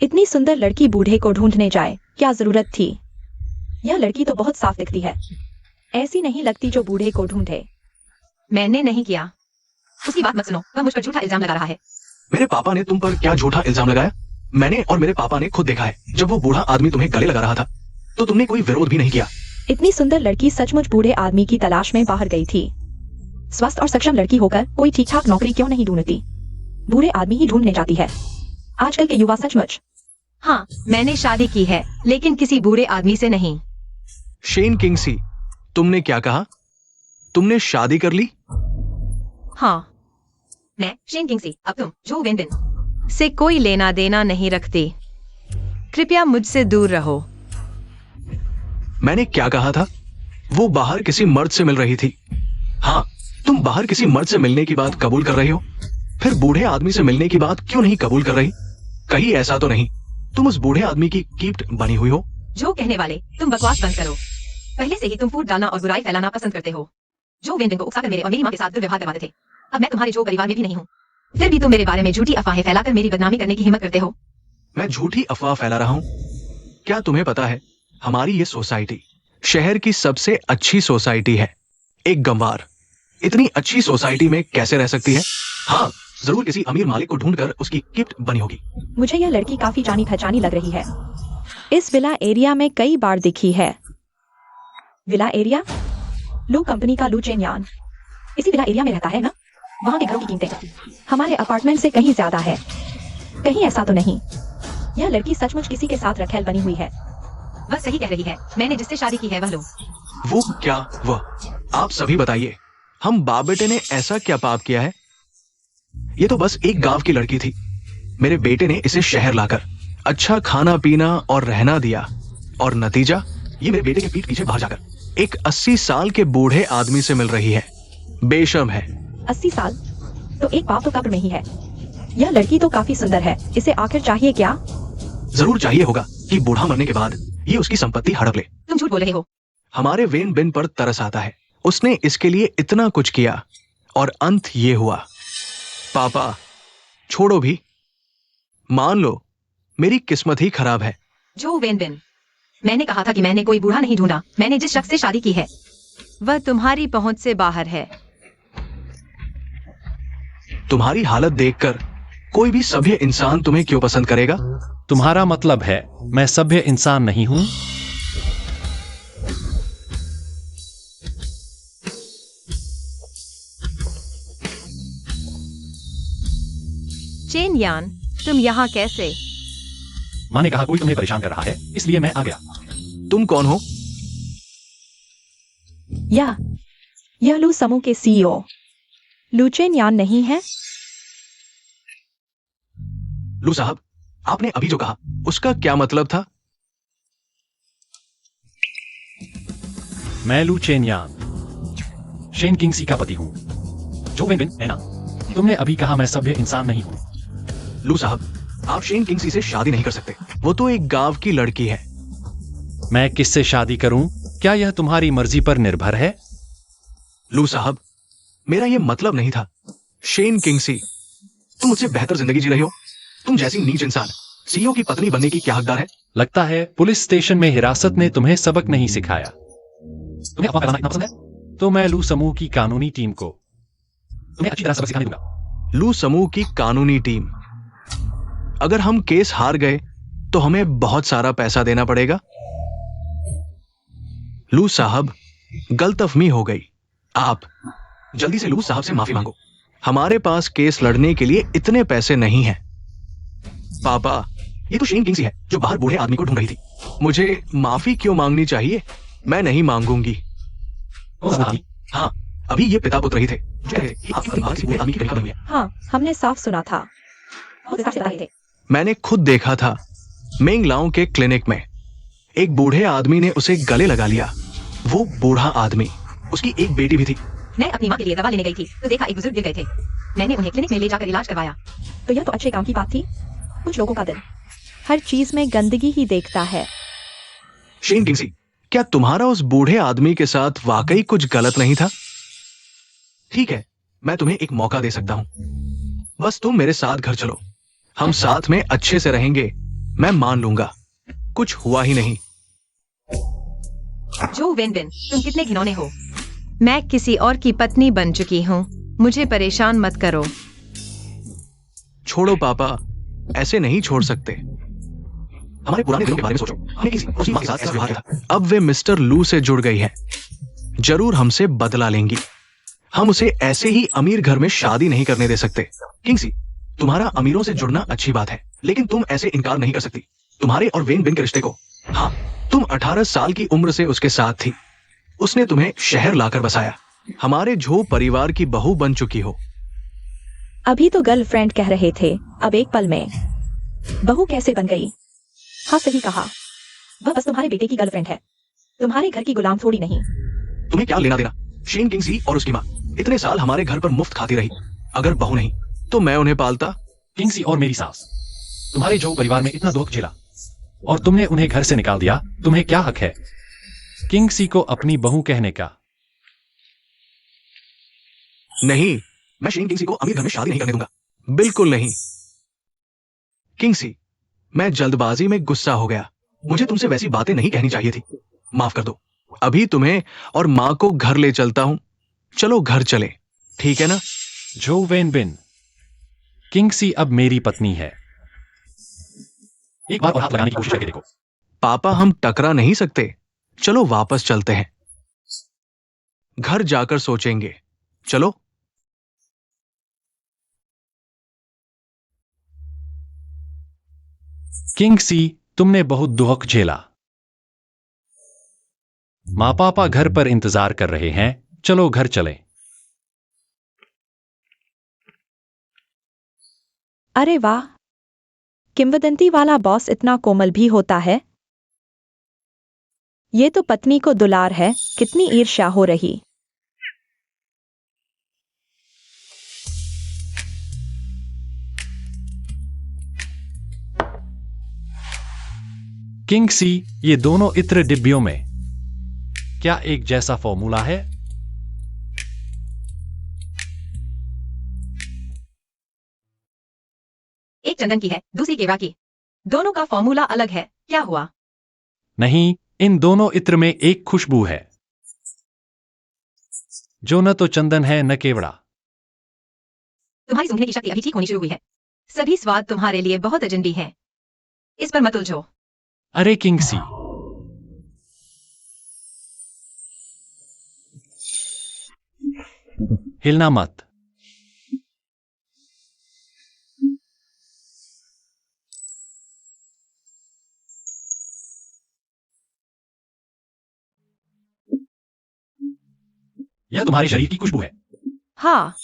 इतनी सुंदर लड़की बूढ़े को ढूंढने जाए, क्या जरूरत थी? यह लड़की तो बहुत साफ दिखती है, ऐसी नहीं लगती जो बूढ़े को ढूंढे। मैंने नहीं किया। उसकी बात मत सुनो, वह मुझ पर झूठा इल्जाम लगा रहा है। मेरे पापा ने तुम पर क्या झूठा इल्जाम लगाया? मैंने और मेरे पापा ने खुद देखा है, जब वो बूढ़ा आदमी तुम्हें गले लगा रहा था तो तुमने कोई विरोध भी नहीं किया। इतनी सुंदर लड़की सचमुच बूढ़े आदमी की तलाश में बाहर गई थी। स्वस्थ और सक्षम लड़की होकर कोई ठीक ठाक नौकरी क्यों नहीं ढूंढती, बूढ़े आदमी ही ढूंढने जाती है। आजकल के युवा सचमुच। हाँ, मैंने शादी की है, लेकिन किसी बूढ़े आदमी से नहीं। शेन किंग्सी, तुमने क्या कहा? तुमने शादी कर ली? हाँ, मैं शेन किंग्सी, अब तुम जो वेनबिन से कोई लेना देना नहीं रखती। कृपया मुझसे दूर रहो। मैंने क्या कहा था? वो बाहर किसी मर्द से मिल रही थी। हाँ, तुम बाहर किसी मर्द से मिलने की बात कबूल कर रही हो, फिर बूढ़े आदमी से मिलने की बात क्यों नहीं कबूल कर रही? कहीं ऐसा तो नहीं तुम उस बूढ़े आदमी की कीप्ट बनी हुई हो? जो कहने वाले, तुम बकवास बंद करो। पहले से ही तुम फूट डालना और बुराई फैलाना पसंद करते हो। जो वेनबिन को उकसाकर मेरे और मेरी माँ के साथ दुर्व्यवहार करवाते थे, अब मैं तुम्हारे जो परिवार में भी नहीं हूँ, फिर भी तुम मेरे बारे में झूठी अफवाहें फैलाकर मेरी बदनामी करने की हिम्मत करते हो। मैं झूठी अफवाह फैला रहा हूँ? क्या तुम्हें पता है, हमारी ये सोसाइटी शहर की सबसे अच्छी सोसाइटी है। एक गंवार इतनी अच्छी सोसाइटी में कैसे रह सकती है? हाँ, जरूर किसी अमीर मालिक को ढूंढकर उसकी गिफ्ट बनी होगी। मुझे यह लड़की काफी जानी पहचानी लग रही है। इस विला एरिया में कई बार दिखी है। Villa area? लू कंपनी का लू चेनयान इसी विला एरिया में रहता है ना? वहाँ के घरों की कीमतें हमारे अपार्टमेंट से कहीं ज्यादा है। कहीं ऐसा तो नहीं यह लड़की सचमुच किसी के साथ रखेल बनी हुई है? वह सही कह रही है, मैंने जिससे शादी की है वह लोग। वो क्या? वह? आप सभी बताइए, हम बाप बेटे ने ऐसा क्या पाप किया है? ये तो बस एक गांव की लड़की थी। मेरे बेटे ने इसे शहर लाकर अच्छा खाना पीना और रहना दिया, और नतीजा ये मेरे बेटे के पीठ पीछे बाहर जाकर एक 80 साल के बूढ़े आदमी से मिल रही है। बेशर्म है। 80 साल? तो एक बाप तो कब्र में ही है। यह लड़की तो काफी सुंदर है, इसे आखिर चाहिए क्या? जरूर चाहिए होगा कि बूढ़ा मरने के बाद ये उसकी संपत्ति हड़प ले। तुम झूठ बोल रहे हो। हमारे वेन बिन पर तरस आता है। उसने इसके लिए इतना कुछ किया और अंत ये हुआ। पापा, छोड़ो भी। मान लो मेरी किस्मत ही खराब है। जो वेनबिन, मैंने कहा था कि मैंने कोई बूढ़ा नहीं ढूंढा। मैंने जिस शख्स से शादी की है वह तुम्हारी पहुंच से बाहर है। तुम्हारी हालत देखकर कोई भी सभ्य इंसान तुम्हें क्यों पसंद करेगा? तुम्हारा मतलब है मैं सभ्य इंसान नहीं हूं? चेन यान, तुम यहाँ कैसे? माँ ने कहा कोई तुम्हें परेशान कर रहा है, इसलिए मैं आ गया। तुम कौन हो? यह लू समूह के सीईओ लू चेनयान नहीं है? लू साहब, आपने अभी जो कहा उसका क्या मतलब था? मैं लू चेनयान, शेन किंग्सी का पति हूं। जो वेनबिन है ना? तुमने अभी कहा मैं सभ्य इंसान नहीं हूं। लू साहब, आप शेन किंग्सी से शादी नहीं कर सकते। वो तो एक गांव की लड़की है। मैं किससे शादी करूं? क्या यह तुम्हारी मर्जी पर निर्भर है? लू साहब, मेरा यह मतलब नहीं था। शेन किंग्सी, तुम मुझसे बेहतर जिंदगी जी रही हो। तुम जैसी नीच इंसान सीईओ की पत्नी बनने की क्या हकदार है? लगता है पुलिस स्टेशन में हिरासत ने तुम्हें सबक नहीं सिखाया। तुम्हें अफवाह फैलाना इतना पसंद है? तो मैं लू समूह की कानूनी टीम को तुम्हें अच्छी तरह सबक सिखाने दूंगा। लू समूह की कानूनी टीम? अगर हम केस हार गए तो हमें बहुत सारा पैसा देना पड़ेगा। लू साहब, गलतफहमी हो गई। आप जल्दी से लू साहब से माफी मांगो। हमारे पास केस लड़ने के लिए इतने पैसे नहीं हैं। पापा, ये तो शेन किंग्सी है जो बाहर बूढ़े आदमी को ढूंढ रही थी। मुझे माफी क्यों मांगनी चाहिए? मैं नहीं मांगूंगी। हाँ, अभी ये पिता पुत्र ही थे। आपकी बात से बूढ़े आदमी की परीक्षा हुई है। हाँ, हमने साफ सुना था। बहुत साफ सितारे थे। मैंने खुद देखा था। मेंगलाओं के क्लिनिक में एक बूढ़े आदमी ने उसे गले लगा लिया। वो बूढ़ा आदमी, उसकी एक बेटी भी थी। मैं अपनी माँ के लिए दवा लेने गई थी तो देखा एक बुजुर्ग गिर गए थे। मैंने उन्हें क्लिनिक में ले जाकर इलाज करवाया। तो यह तो अच्छे काम की बात थी। कुछ लोगों का दिल हर चीज में गंदगी ही देखता है। शेन किंग्सी, क्या तुम्हारा उस बूढ़े आदमी के साथ वाकई कुछ गलत नहीं था? ठीक है, मैं तुम्हें एक मौका दे सकता हूं। बस तुम मेरे साथ घर चलो। हम साथ में अच्छे से रहेंगे। मैं मान लूंगा कुछ हुआ ही नहीं। जो वेन बिन, तुम कितने घिनौने हो। मैं किसी और की पत्नी बन चुकी हूँ, मुझे परेशान मत करो। छोड़ो पापा, ऐसे नहीं छोड़ सकते। हमारे पुराने दिनों के बारे में सोचो। हमने किसी उसकी माँ के साथ ऐसा व्यवहार किया था। अब वे मिस्टर लू से जुड़ गई है, जरूर हमसे बदला लेंगी। हम उसे ऐसे ही अमीर घर में शादी नहीं करने दे सकते। किंगसी, तुम्हारा अमीरों से जुड़ना अच्छी बात है, लेकिन तुम ऐसे इनकार नहीं कर सकती तुम्हारे और वेन बिन के रिश्ते को। हाँ, तुम 18 साल की उम्र से उसके साथ थी। उसने तुम्हें शहर लाकर बसाया। हमारे झो परिवार की बहू बन चुकी हो। अभी तो गर्लफ्रेंड कह रहे थे, अब एक पल में बहू कैसे बन गई? हाँ सही कहा, वह बस तुम्हारे बेटे की गर्लफ्रेंड है, तुम्हारे घर की गुलाम थोड़ी नहीं। तुम्हें क्या लेना देना? शेन किंगसी और उसकी माँ इतने साल हमारे घर पर मुफ्त खाती रही। अगर बहू नहीं तो मैं उन्हें पालता। किंगसी और मेरी सास तुम्हारे जो परिवार में इतना दुख झेला और तुमने उन्हें घर से निकाल दिया, तुम्हें क्या हक है किंगसी को अपनी बहू कहने का? नहीं, मैं शेन किंगसी को अमीर घर में शादी नहीं करने दूंगा, बिल्कुल नहीं। किंगसी, मैं जल्दबाजी में गुस्सा हो गया। मुझे तुमसे वैसी बातें नहीं कहनी चाहिए थी। माफ कर दो। अभी तुम्हें और माँ को घर ले चलता हूं। चलो घर चले, ठीक है ना? जो वेन बिन, किंगसी अब मेरी पत्नी है। एक बार और हाथ लगाने की कोशिश करके देखो। पापा, हम टकरा नहीं सकते। चलो वापस चलते हैं, घर जाकर सोचेंगे। चलो। किंगसी, तुमने बहुत दुख झेला। माँ पापा घर पर इंतजार कर रहे हैं, चलो घर चलें। अरे वाह, किंवदंती वाला बॉस इतना कोमल भी होता है। ये तो पत्नी को दुलार है, कितनी ईर्ष्या हो रही। किंगसी, ये दोनों इत्र डिब्बियों में क्या एक जैसा फॉर्मूला है? एक चंदन की है, दूसरी केवा की। दोनों का फॉर्मूला अलग है, क्या हुआ? नहीं, इन दोनों इत्र में एक खुशबू है जो न तो चंदन है न केवड़ा। तुम्हारी सूंघने की शक्ति अभी ठीक होनी शुरू हुई है। सभी स्वाद तुम्हारे लिए बहुत अजनबी हैं। इस पर मत उलझो। अरे किंगसी, हिलना मत। यह तुम्हारे शरीर की खुशबू है। हाँ,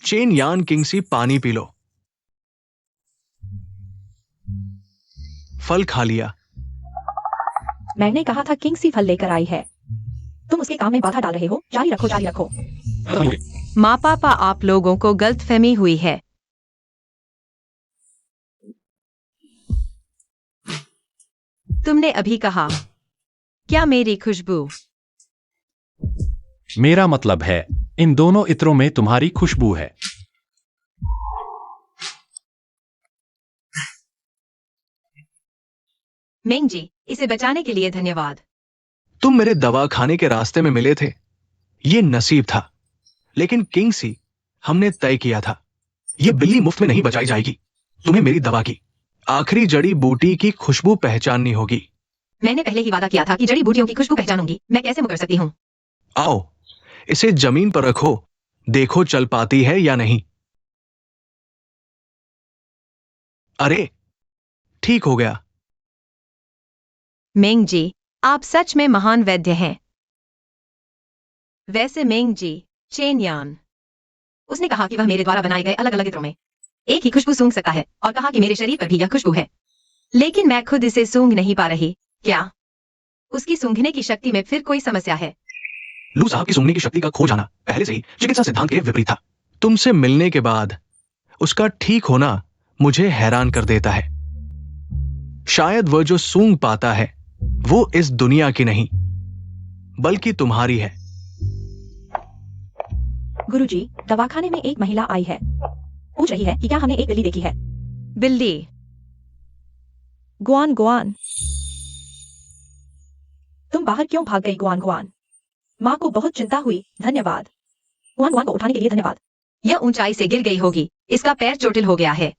चेन यान किंगसी, पानी पी लो। फल खा लिया। मैंने कहा था किंगसी फल लेकर आई है, तुम उसके काम में बाधा डाल रहे हो। जारी रखो, जारी रखो। माँ पापा, आप लोगों को गलतफहमी हुई है। तुमने अभी कहा, क्या मेरी खुशबू? मेरा मतलब है, इन दोनों इत्रों में तुम्हारी खुशबू है। मेंग जी, इसे बचाने के लिए धन्यवाद। तुम मेरे दवा खाने के रास्ते में मिले थे, ये नसीब था। लेकिन किंगसी, हमने तय किया था, ये बिल्ली मुफ्त में नहीं बचाई जाएगी। तुम्हें मेरी दवा की आखिरी जड़ी बूटी की खुशबू पहचाननी होगी। मैंने पहले ही वादा किया था कि जड़ी बूटियों की खुशबू पहचानूंगी। मैं कैसे मुकर सकती हूँ? आओ, इसे जमीन पर रखो, देखो चल पाती है या नहीं। अरे, ठीक हो गया। मेंग जी, आप सच में महान वैद्य हैं। वैसे मेंग जी, चेन यान, उसने कहा कि वह मेरे द्वारा बनाए गए अलग अलग इत्रों में एक ही खुशबू सूंघ सकता है और कहा कि मेरे शरीर पर भी यह खुशबू है, लेकिन मैं खुद इसे सूंघ नहीं पा रही। क्या उसकी सूंघने की शक्ति में फिर कोई समस्या है? लू साहब की सूंघने की शक्ति का खो जाना पहले से ही चिकित्सा सिद्धांत के विपरीत था। तुमसे मिलने के बाद उसका ठीक होना मुझे हैरान कर देता है। शायद वह जो सूंघ पाता है वो इस दुनिया की नहीं बल्कि तुम्हारी है। गुरुजी, दवाखाने में एक महिला आई है, पूछ रही है कि क्या हमने एक बिल्ली देखी है। बिल्ली। Guan Guan. तुम बाहर क्यों भाग गई गुआन गुआन? माँ को बहुत चिंता हुई, धन्यवाद। गुआन गुआन को उठाने के लिए धन्यवाद। यह ऊंचाई से गिर गई होगी, इसका पैर चोटिल हो गया है।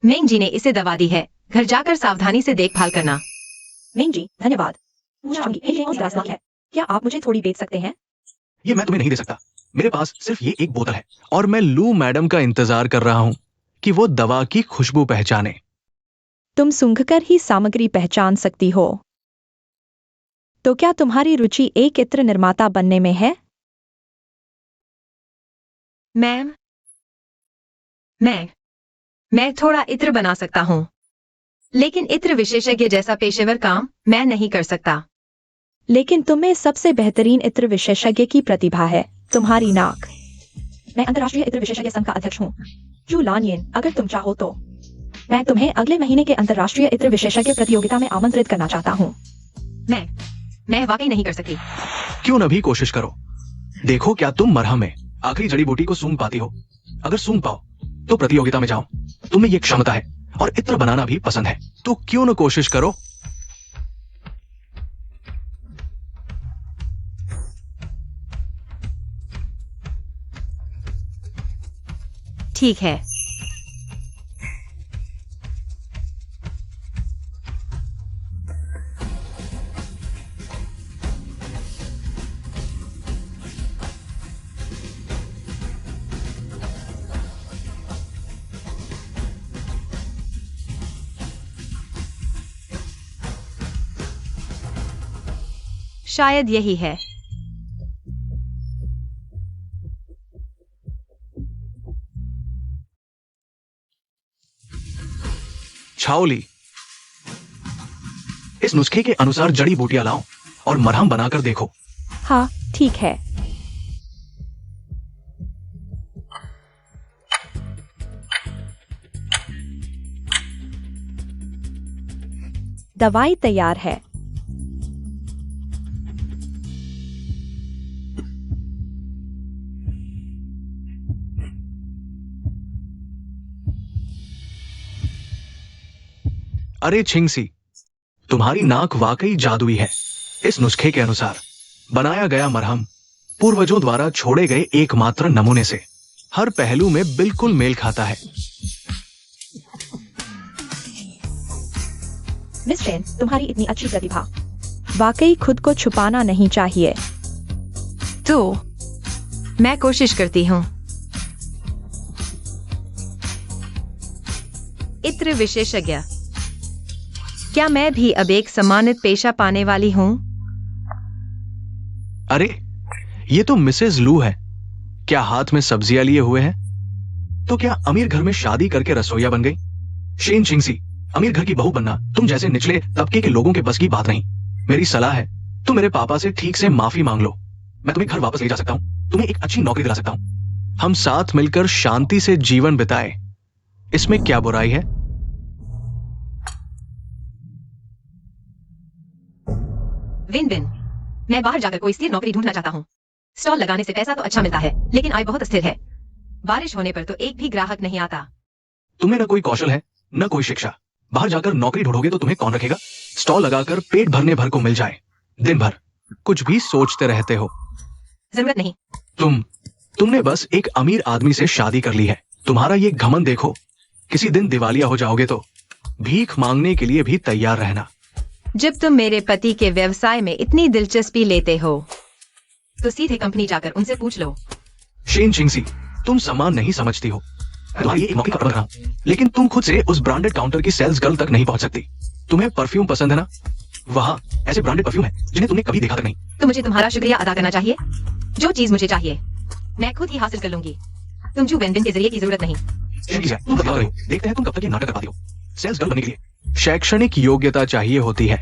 मेंग जी ने इसे दवा दी है, घर जाकर सावधानी से देखभाल करना। मेंग जी, धन्यवाद। है। क्या आप मुझे थोड़ी बेच सकते हैं? ये मैं तुम्हें नहीं दे सकता। मेरे पास सिर्फ ये एक बोतल है और मैं लू मैडम का इंतजार कर रहा हूँ कि वो दवा की खुशबू पहचाने। तुम सूंघकर ही सामग्री पहचान सकती हो। तो क्या तुम्हारी रुचि एक इत्र निर्माता बनने में है? मैम, मैं थोड़ा इत्र बना सकता हूँ, लेकिन इत्र विशेषज्ञ जैसा पेशेवर काम मैं नहीं कर सकता। लेकिन तुम्हें सबसे बेहतरीन इत्र विशेषज्ञ की प्रतिभा है, तुम्हारी नाक। मैं अंतर्राष्ट्रीय इत्र विशेषज्ञ संघ का अध्यक्ष हूँ, चू लानियन। अगर तुम चाहो तो मैं तुम्हें अगले महीने के अंतर्राष्ट्रीय इत्र विशेषज्ञ प्रतियोगिता में आमंत्रित करना चाहता हूँ। मैं वाकई नहीं कर सकती। क्यों न भी कोशिश करो। देखो क्या तुम मरहम में आखिरी जड़ी बूटी को सूंघ पाती हो। अगर सूंघ पाओ तो प्रतियोगिता में जाओ। तुम्हें ये क्षमता है और इत्र बनाना भी पसंद है, तो क्यों न कोशिश करो। ठीक है। शायद यही है। छाओली, इस नुस्खे के अनुसार जड़ी बूटियां लाओ और मरहम बनाकर देखो। हाँ, ठीक है। दवाई तैयार है। अरे छिंगसी, तुम्हारी नाक वाकई जादुई है। इस नुस्खे के अनुसार बनाया गया मरहम पूर्वजों द्वारा छोड़े गए एकमात्र नमूने से हर पहलू में बिल्कुल मेल खाता है। मिस चेन, तुम्हारी इतनी अच्छी प्रतिभा वाकई खुद को छुपाना नहीं चाहिए। तो मैं कोशिश करती हूँ। इत्र विशेषज्ञ, क्या मैं भी अब एक सम्मानित पेशा पाने वाली हूँ? अरे, ये तो मिसेज लू है। क्या हाथ में सब्जियां लिए हुए हैं? तो क्या अमीर घर में शादी करके रसोइया बन गई? शेन छिंगसी, अमीर घर की बहू बनना तुम जैसे निचले तबके के लोगों के बस की बात नहीं। मेरी सलाह है, तुम मेरे पापा से ठीक से माफी मांग लो। मैं तुम्हें घर वापस ले जा सकता हूँ, तुम्हें एक अच्छी नौकरी दिला सकता हूँ। हम साथ मिलकर शांति से जीवन बिताए, इसमें क्या बुराई है? Win win. मैं बाहर जाकर कोई स्थिर नौकरी ढूंढना चाहता हूँ। स्टॉल लगाने से पैसा तो अच्छा मिलता है, लेकिन आय बहुत अस्थिर है। बारिश होने पर तो एक भी ग्राहक नहीं आता। तुम्हें न कोई कौशल है, न कोई शिक्षा। बाहर जाकर नौकरी ढूंढोगे तो तुम्हें कौन रखेगा? स्टॉल लगाकर पेट भरने भर को मिल जाए, दिन भर कुछ भी सोचते रहते हो। जरूरत नहीं। तुमने बस एक अमीर आदमी से शादी कर ली है। तुम्हारा ये घमंड देखो। किसी दिन दिवालिया हो जाओगे तो भीख मांगने के लिए भी तैयार रहना। जब तुम मेरे पति के व्यवसाय में इतनी दिलचस्पी लेते हो तो सीधे कंपनी जाकर उनसे पूछ लो। शेन छिंगसी, तुम सम्मान नहीं समझती हो। मैं तुम्हारी एक नौकरी कर रहा हूं, लेकिन तुम खुद से उस ब्रांडेड काउंटर की सेल्स गर्ल तक नहीं पहुंच सकती। तुम्हें परफ्यूम पसंद है ना? वहां ऐसे ब्रांडेड परफ्यूम है जिन्हें तुमने कभी देखा तक नहीं। तो मुझे तुम्हारा शुक्रिया अदा करना चाहिए। जो चीज मुझे चाहिए मैं खुद ही हासिल कर लूंगी। तुम जू वेन के जरिए की जरूरत नहीं। तुम कब तक रहो? देखते हैं तुम कब तक ये नाटक कर पाती हो। सेल्स गर्ल बनने के लिए शैक्षणिक योग्यता चाहिए होती है।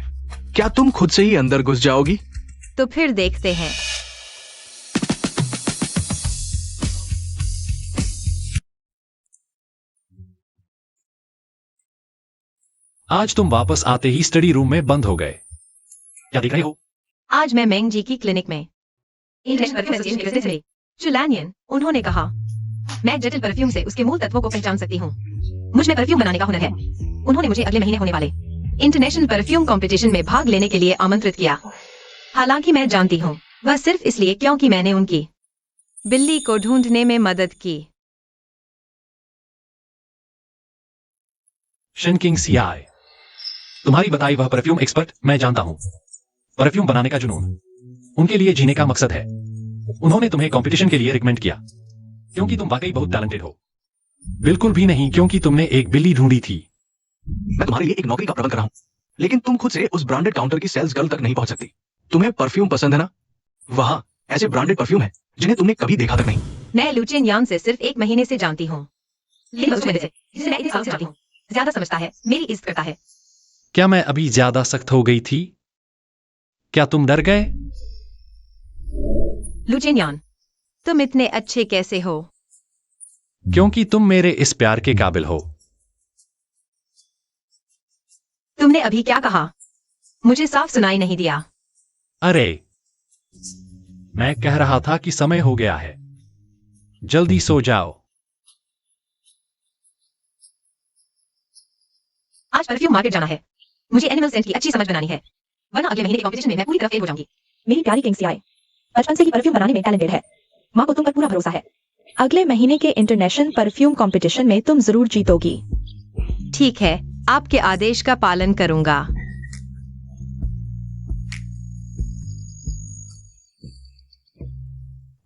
क्या तुम खुद से ही अंदर घुस जाओगी? तो फिर देखते हैं। आज तुम वापस आते ही स्टडी रूम में बंद हो गए। क्या देख रहे हो? आज मैं मेंग जी की क्लिनिक में चुलानियन, उन्होंने कहा मैं जटिल परफ्यूम से उसके मूल तत्वों को पहचान सकती हूँ। मुझ में परफ्यूम बनाने का हुनर है। उन्होंने मुझे अगले महीने होने वाले इंटरनेशनल परफ्यूम कंपटीशन में भाग लेने के लिए आमंत्रित किया। हालांकि मैं जानती हूँ वह सिर्फ इसलिए क्योंकि मैंने उनकी बिल्ली को ढूंढने में मदद की। शन किंग सियाई, तुम्हारी बताई वह परफ्यूम एक्सपर्ट मैं जानता हूं। परफ्यूम बनाने का जुनून उनके लिए जीने का मकसद है। उन्होंने तुम्हें कंपटीशन के लिए रिकमेंड किया क्योंकि तुम वाकई बहुत टैलेंटेड हो। बिल्कुल भी नहीं क्योंकि तुमने एक बिल्ली ढूंढी थी। मैं तुम्हारे लिए एक नौकरी का प्रबंध कर रहा हूँ, लेकिन तुम खुद से उस ब्रांडेड काउंटर की सेल्स गर्ल तक नहीं पहुंच सकती। तुम्हें परफ्यूम पसंद है ना? वहाँ ऐसे ब्रांडेड परफ्यूम है जिन्हें तुमने कभी देखा तक नहीं। मैं लुचेन यान से सिर्फ 1 महीने से जानती हूँ, लेकिन उस वजह से जिसे मैं इतने सालों से जानती हूँ ज्यादा समझता है, मेरी इज्जत करता है। क्या मैं अभी ज्यादा सख्त हो गई थी? क्या तुम डर गए? लुचेन यान, तुम इतने अच्छे कैसे हो? क्योंकि तुम मेरे इस प्यार के काबिल हो। तुमने अभी क्या कहा? मुझे साफ सुनाई नहीं दिया। अरे, मैं कह रहा था कि समय हो गया है, जल्दी सो जाओ। आज परफ्यूम मार्केट जाना है। मुझे एनिमल सेंट की अच्छी समझ बनानी है, वरना अगले महीने के कंपटीशन में मैं पूरी तरह फेल हो जाऊंगी। मेरी प्यारी किंग सियाई, बचपन से ही परफ्यूम बनाने में टैलेंटेड है। माँ को तुम पर पूरा भरोसा है। अगले महीने के इंटरनेशनल परफ्यूम कंपटीशन में तुम जरूर जीतोगी। ठीक है, आपके आदेश का पालन करूंगा।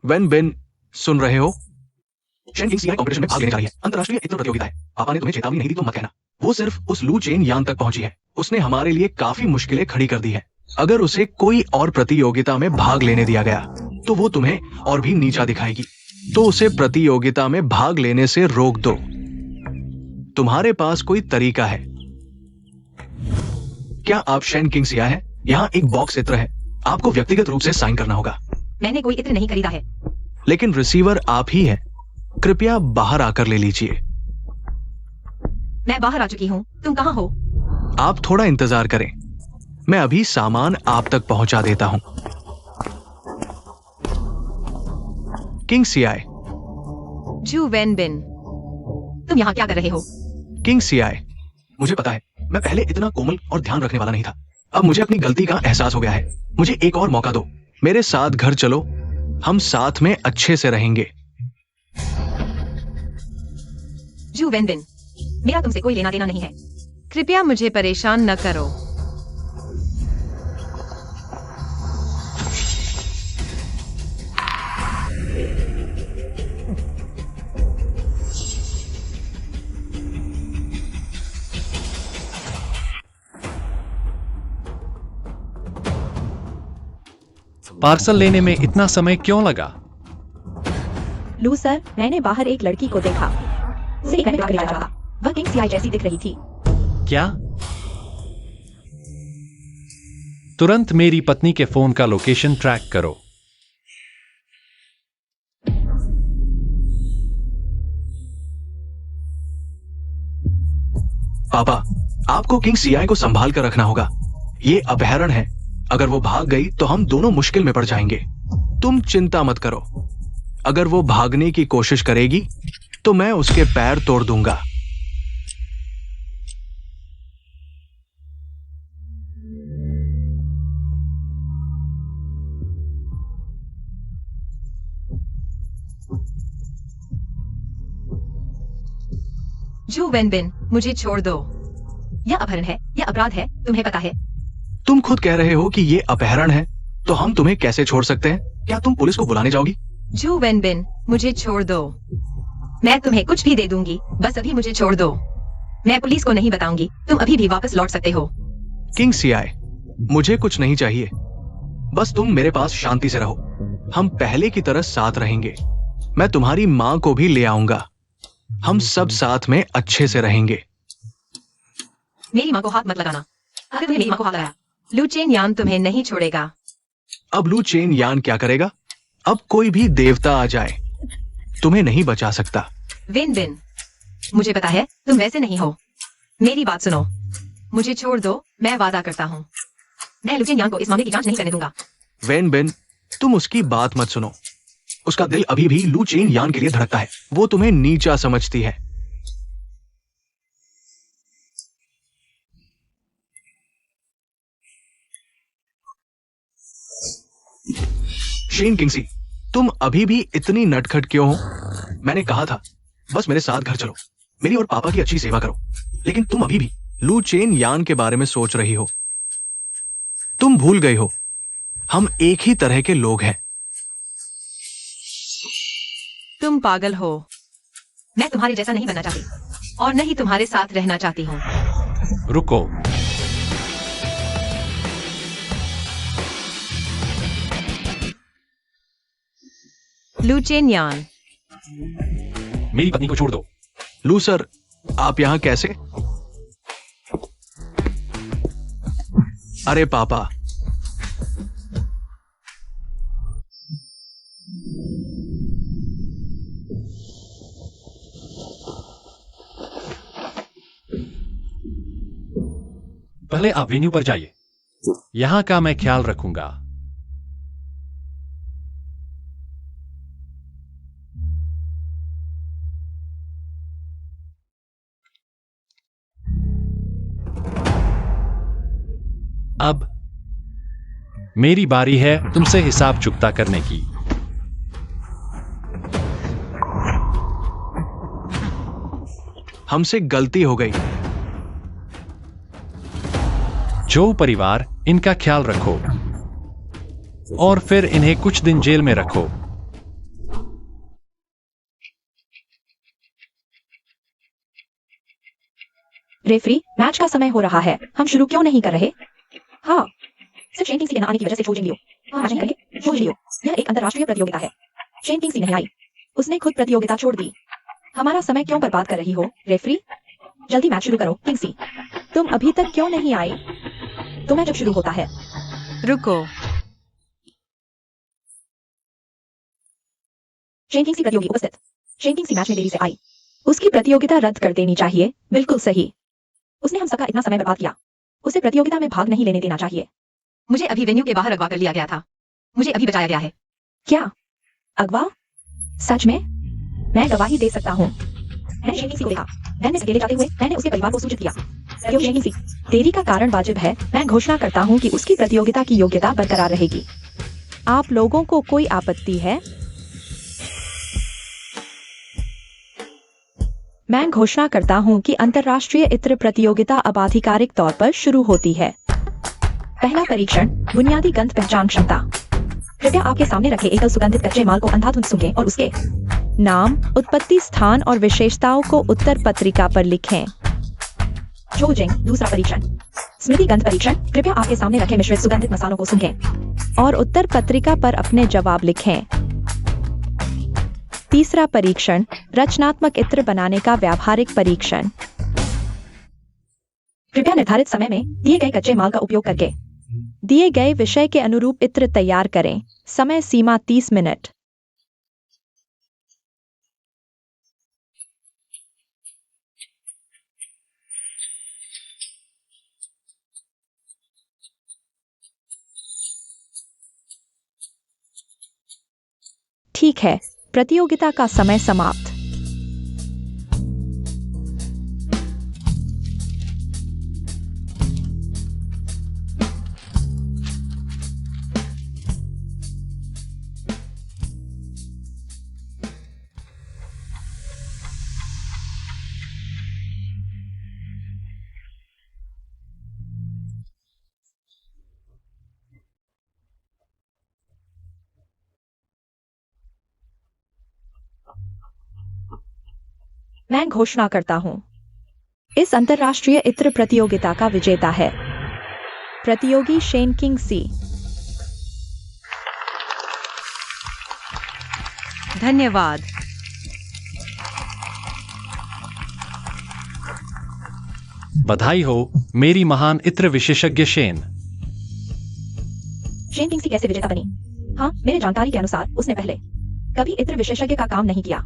वेन बिन, सुन रहे हो? शन किंग सियाई कंपटीशन में भाग लेने जा रही है। अंतरराष्ट्रीय इत्र प्रतियोगिता है। पापा ने तुम्हें चेतावनी नहीं दी तो मत कहना। वो सिर्फ उस लू चेन यान तक पहुंची है। उसने हमारे लिए काफी मुश्किलें खड़ी कर दी है। अगर उसे कोई और प्रतियोगिता में भाग लेने दिया गया तो वो तुम्हें और भी नीचा दिखाएगी। तो उसे प्रतियोगिता में भाग लेने से रोक दो। तुम्हारे पास कोई तरीका है क्या? आप शन किंग सियाई हैं? यहाँ एक बॉक्स इत्र है, आपको व्यक्तिगत रूप से साइन करना होगा। मैंने कोई इत्र नहीं खरीदा है। लेकिन रिसीवर आप ही हैं। कृपया बाहर आकर ले लीजिए। मैं बाहर आ चुकी हूँ, तुम कहाँ हो? आप थोड़ा इंतजार करें, मैं अभी सामान आप तक पहुंचा देता हूं। किंग सियाई, जू वेन बिन, तुम यहाँ क्या कर रहे हो? किंग सियाई, मुझे पता है मैं पहले इतना कोमल और ध्यान रखने वाला नहीं था। अब मुझे अपनी गलती का एहसास हो गया है। मुझे एक और मौका दो। मेरे साथ घर चलो, हम साथ में अच्छे से रहेंगे। जू वेन बिन, मेरा तुमसे कोई लेना देना नहीं है। कृपया मुझे परेशान न करो। पार्सल लेने में इतना समय क्यों लगा? लू सर, मैंने बाहर एक लड़की को देखा। सही कहने लगा था। वह किंग सियाई जैसी दिख रही थी। क्या? तुरंत मेरी पत्नी के फोन का लोकेशन ट्रैक करो। पापा, आपको किंग सियाई को संभाल कर रखना होगा। ये अपहरण है। अगर वो भाग गई तो हम दोनों मुश्किल में पड़ जाएंगे। तुम चिंता मत करो। अगर वो भागने की कोशिश करेगी तो मैं उसके पैर तोड़ दूंगा। जू वेन बिन, मुझे छोड़ दो। यह अपहरण है, यह अपराध है, तुम्हें पता है। तुम खुद कह रहे हो कि ये अपहरण है, तो हम तुम्हें कैसे छोड़ सकते हैं? क्या तुम पुलिस को बुलाने जाओगी? जू वेन बिन, मुझे छोड़ दो। मैं तुम्हें कुछ भी दे दूंगी, बस अभी मुझे छोड़ दो। मैं पुलिस को नहीं बताऊंगी, तुम अभी भी वापस लौट सकते हो। किंग सियाई, मुझे कुछ नहीं चाहिए, बस तुम मेरे पास शांति से रहो। हम पहले की तरह साथ रहेंगे। मैं तुम्हारी माँ को भी ले आऊंगा। हम सब साथ में अच्छे से रहेंगे। मेरी माँ को हाथ मत लगाना। अगर तुमने मेरी माँ को हाथ लगाया, लू चेन यान तुम्हें नहीं छोड़ेगा। अब लू चेन यान क्या करेगा? अब कोई भी देवता आ जाए, तुम्हें नहीं बचा सकता। वेन बिन, मुझे पता है तुम वैसे नहीं हो। मेरी बात सुनो, मुझे छोड़ दो। मैं वादा करता हूँ, मैं लू चेन यान को इस मामले की जांच नहीं करने दूंगा। वेन बिन, तुम उसकी बात मत सुनो। उसका दिल अभी भी लू चेन यान के लिए धड़कता है। वो तुम्हें नीचा समझती है। शेन किंगसी, तुम अभी भी इतनी नटखट क्यों हो? मैंने कहा था बस मेरे साथ घर चलो, मेरी और पापा की अच्छी सेवा करो, लेकिन तुम अभी भी लू चेन यान के बारे में सोच रही हो। तुम भूल गए हो हम एक ही तरह के लोग हैं। तुम पागल हो। मैं तुम्हारे जैसा नहीं बनना चाहती और न ही तुम्हारे साथ रहना चाहती हूँ। रुको। लू चेन यान, मेरी पत्नी को छोड़ दो। लू सर, आप यहां कैसे? अरे पापा, पहले आप वेन्यू पर जाइए, यहां का मैं ख्याल रखूंगा। अब मेरी बारी है तुमसे हिसाब चुकता करने की। हमसे गलती हो गई। जो परिवार, इनका ख्याल रखो और फिर इन्हें कुछ दिन जेल में रखो। रेफरी, मैच का समय हो रहा है, हम शुरू क्यों नहीं कर रहे? हाँ, सिर्फ शेन किंग्सी के न आने की वजह से छोड़ लियो। हाँ, मैच नहीं करेंगे, छोड़ लियो। यह एक अंतरराष्ट्रीय प्रतियोगिता है। शेन किंग्सी नहीं आई, उसने खुद प्रतियोगिता छोड़ दी। हमारा समय क्यों बर्बाद कर रही हो? रेफरी, जल्दी मैच शुरू करो। किंग्सी, तुम अभी तक क्यों नहीं आई? तो मैच जब शुरू होता है। रुको। शेन किंग्सी प्रतियोगी उपस्थित। शेन किंग्सी मैच में देरी से आई, उसकी प्रतियोगिता रद्द कर देनी चाहिए। बिल्कुल सही, उसने हम सबका इतना समय बर्बाद किया, उसे प्रतियोगिता में भाग नहीं लेने देना चाहिए। मुझे अभी वेन्यू के बाहर अगवा कर लिया गया था, मुझे अभी बचाया गया है। क्या अगवा? सच में? मैं गवाही दे सकता हूँ। मैंने शेन किंग्सी को देखा, मैंने अकेले जाते हुए मैंने उसके परिवार को सूचित किया। प्रतियोगी शेन किंग्सी, देरी का कारण वाजिब है। मैं घोषणा करता हूँ कि उसकी प्रतियोगिता की योग्यता बरकरार रहेगी। आप लोगों को कोई आपत्ति है? मैं घोषणा करता हूं कि अंतर्राष्ट्रीय इत्र प्रतियोगिता अब आधिकारिक तौर पर शुरू होती है। पहला परीक्षण, बुनियादी गंध पहचान क्षमता। कृपया आपके सामने रखे एकल सुगंधित कच्चे माल को अंधाधुंध सूंघें और उसके नाम, उत्पत्ति स्थान और विशेषताओं को उत्तर पत्रिका पर लिखें। जोजिंग, दूसरा परीक्षण, स्मृति गंध परीक्षण। कृपया आपके सामने रखे मिश्रित सुगंधित मसालों को सूंघें और उत्तर पत्रिका पर अपने जवाब लिखें। तीसरा परीक्षण, रचनात्मक इत्र बनाने का व्यावहारिक परीक्षण। कृपया निर्धारित समय में दिए गए कच्चे माल का उपयोग करके दिए गए विषय के अनुरूप इत्र तैयार करें। समय सीमा 30 मिनट। ठीक है, प्रतियोगिता का समय समाप्त। मैं घोषणा करता हूं, इस अंतरराष्ट्रीय इत्र प्रतियोगिता का विजेता है प्रतियोगी शेन किंग्सी। धन्यवाद। बधाई हो मेरी महान इत्र विशेषज्ञ शेन। शेन किंग्सी कैसे विजेता बनी? हाँ, मेरे जानकारी के अनुसार उसने पहले कभी इत्र विशेषज्ञ का काम नहीं किया।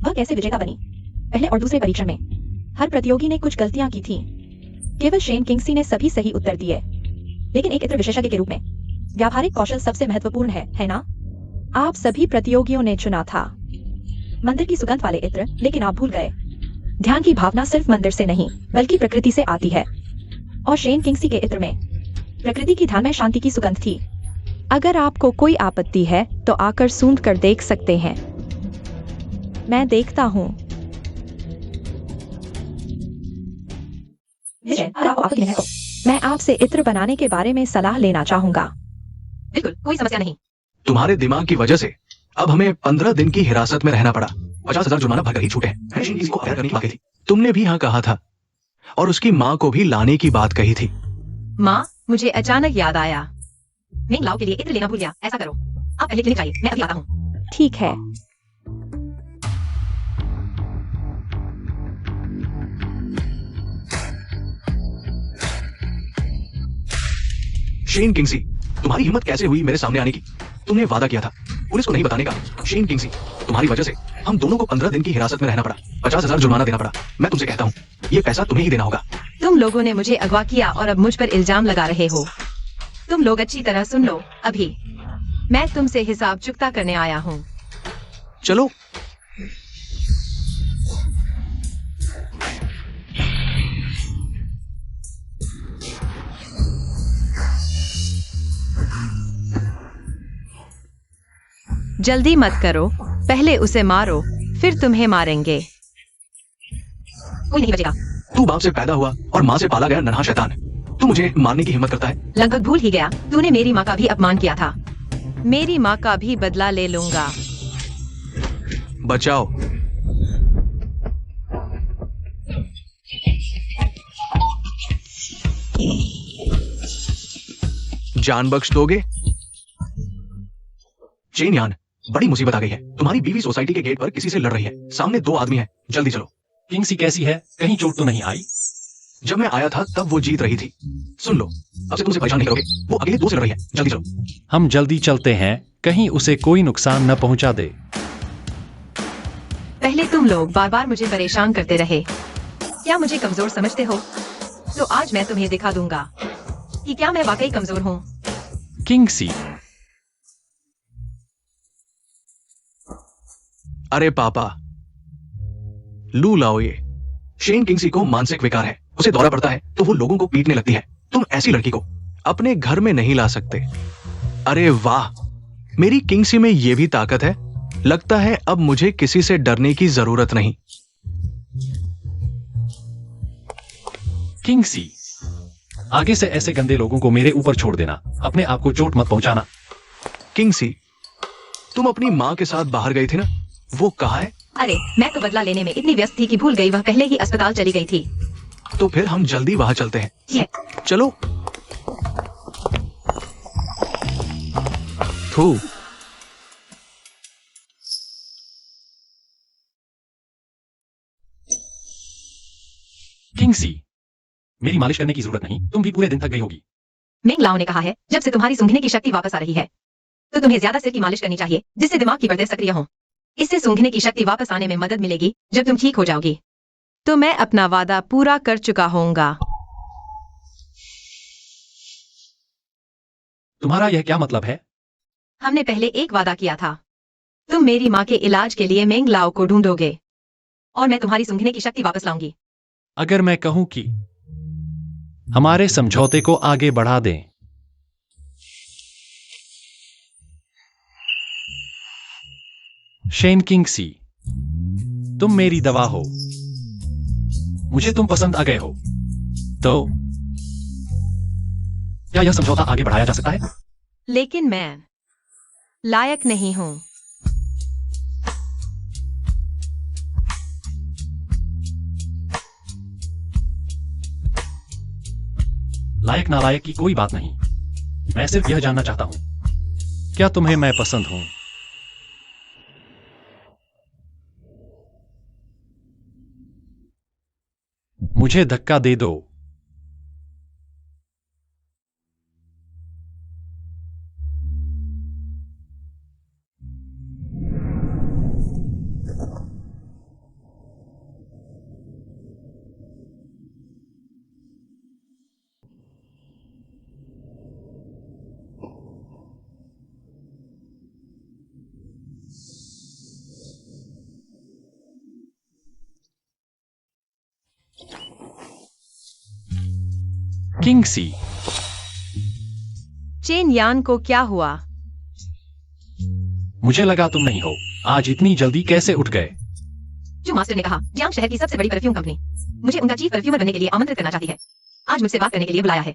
वह कैसे विजेता बनी? पहले और दूसरे परीक्षण में हर प्रतियोगी ने कुछ गलतियां की थी। केवल शेन किंग्सी ने सभी सही उत्तर दिए। लेकिन एक इत्र विशेषज्ञ के रूप में व्यावहारिक कौशल सबसे महत्वपूर्ण है ना? आप सभी प्रतियोगियों ने चुना था मंदिर की सुगंध वाले इत्र, लेकिन आप भूल गए ध्यान की भावना सिर्फ मंदिर से नहीं बल्कि प्रकृति से आती है। और शेन किंग्सी के इत्र में प्रकृति की ध्यान में शांति की सुगंध थी। अगर आपको कोई आपत्ति है तो आकर सूंघ कर देख सकते हैं। मैं देखता हूँ। अगर आपको आपत्ति नहीं है तो मैं आपसे इत्र बनाने के बारे में सलाह लेना चाहूंगा। बिल्कुल कोई समस्या नहीं। तुम्हारे दिमाग की वजह से अब हमें 15 दिन की हिरासत में रहना पड़ा। 50,000 जुर्माना भरकर ही छूटे हैं। शेन किंग्सी को अवैध करने की बात कही थी। तुमने भी हाँ कहा था और उसकी माँ को भी लाने की बात कही थी। माँ, मुझे अचानक याद आया। मैं लाओ के लिए इत्र लेना भूल गया। ऐसा करो, आप पहले क्लिनिक जाइए, मैं अभी आता हूँ। ठीक है। शेन किंग्सी, तुम्हारी हिम्मत कैसे हुई मेरे सामने आने की? तुमने वादा किया था पुलिस को नहीं बताने का। शेन किंग्सी, तुम्हारी वजह से हम दोनों को 15 दिन की हिरासत में रहना पड़ा। 50,000 जुर्माना देना पड़ा। मैं तुमसे कहता हूँ, ये पैसा तुम्हें ही देना होगा। तुम लोगों ने मुझे अगवा किया और अब मुझ पर इल्जाम लगा रहे हो। तुम लोग अच्छी तरह सुन लो। अभी मैं तुमसे हिसाब चुकता करने आया हूँ। चलो। जल्दी मत करो, पहले उसे मारो, फिर तुम्हें मारेंगे। कोई नहीं बचेगा। तू बाप से पैदा हुआ और माँ से पाला गया नन्हा शैतान, तू मुझे मारने की हिम्मत करता है? लगभग भूल ही गया, तूने मेरी माँ का भी अपमान किया था। मेरी माँ का भी बदला ले लूंगा। बचाओ। जान बख्श दोगे? चेन यान, बड़ी मुसीबत आ गई है। तुम्हारी बीवी सोसाइटी के गेट पर किसी से लड़ रही है। सामने 2 आदमी हैं। जल्दी चलो। किंग्सी कैसी है? कहीं चोट तो नहीं आई? जब मैं आया था तब वो जीत रही थी। सुन लो, अब से तुमसे परेशान नहीं करोगे। वो अगले 2 से लड़ रही है। जल्दी चलो। हम जल्दी चलते हैं, कहीं उसे कोई नुकसान न पहुंचा दे। पहले तुम लोग बार बार मुझे परेशान करते रहे। क्या मुझे कमजोर समझते हो? तो आज मैं तुम्हें दिखा दूंगा कि क्या मैं वाकई कमजोर हूँ। किंग्सी, अरे पापा, लू लाओ ये। शेन किंग्सी को मानसिक विकार है। उसे दौरा पड़ता है तो वो लोगों को पीटने लगती है। तुम ऐसी लड़की को अपने घर में नहीं ला सकते। अरे वाह, मेरी किंग्सी में ये भी ताकत है। लगता है अब मुझे किसी से डरने की जरूरत नहीं। किंग्सी, आगे से ऐसे गंदे लोगों को मेरे ऊपर छोड़ देना। अपने आप को चोट मत पहुंचाना। किंग्सी, तुम अपनी माँ के साथ बाहर गई थी ना, वो कहाँ है? अरे मैं तो बदला लेने में इतनी व्यस्त थी कि भूल गई। वह पहले ही अस्पताल चली गई थी। तो फिर हम जल्दी वहां चलते हैं। ये चलो। थू। किंग्सी, मेरी मालिश करने की जरूरत नहीं, तुम भी पूरे दिन थक गई होगी। मिंग लाओ ने कहा है जब से तुम्हारी सूंघने की शक्ति वापस आ रही है तो तुम्हें ज्यादा सिर की मालिश करनी चाहिए, जिससे दिमाग की परतें सक्रिय हों। इससे सूंघने की शक्ति वापस आने में मदद मिलेगी जब तुम ठीक हो जाओगी। तो मैं अपना वादा पूरा कर चुका होऊंगा। तुम्हारा यह क्या मतलब है? हमने पहले एक वादा किया था। तुम मेरी माँ के इलाज के लिए मेंग लाओ को ढूंढोगे और मैं तुम्हारी सूंघने की शक्ति वापस लाऊंगी। अगर मैं कहूं कि हमारे समझौते को आगे बढ़ा दें, शेन किंग्सी, तुम मेरी दवा हो, मुझे तुम पसंद आ गए हो, तो क्या यह समझौता आगे बढ़ाया जा सकता है? लेकिन मैं लायक नहीं हूं। लायक नालायक की कोई बात नहीं, मैं सिर्फ यह जानना चाहता हूं, क्या तुम्हें मैं पसंद हूं? मुझे धक्का दे दो। किंग्सी, चेन यान को क्या हुआ? मुझे लगा तुम नहीं हो। आज इतनी जल्दी कैसे उठ गए? जो मास्टर ने कहा जियांग शहर की सबसे बड़ी परफ्यूम कंपनी मुझे उनका चीफ परफ्यूमर बनने के लिए आमंत्रित करना चाहती है। आज मुझसे बात करने के लिए बुलाया है।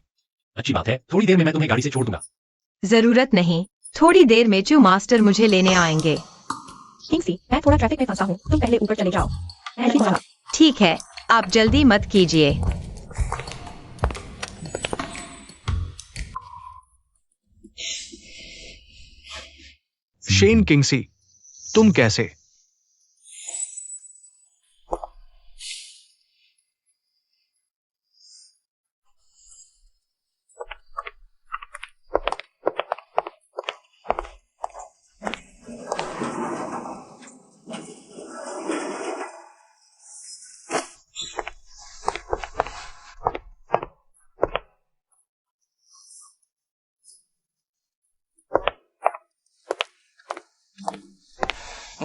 अच्छी बात है, थोड़ी देर में मैं तुम्हें गाड़ी से छोड़ दूंगा। जरूरत नहीं, थोड़ी देर में चू मास्टर मुझे लेने आएंगे। किंगसी, मैं थोड़ा ट्रैफिक में फंसा हूँ, तुम पहले ऊपर चले जाओ। मैं जल्दी जाऊंगा। ठीक है, आप जल्दी मत कीजिए। शेन किंगसी, तुम कैसे?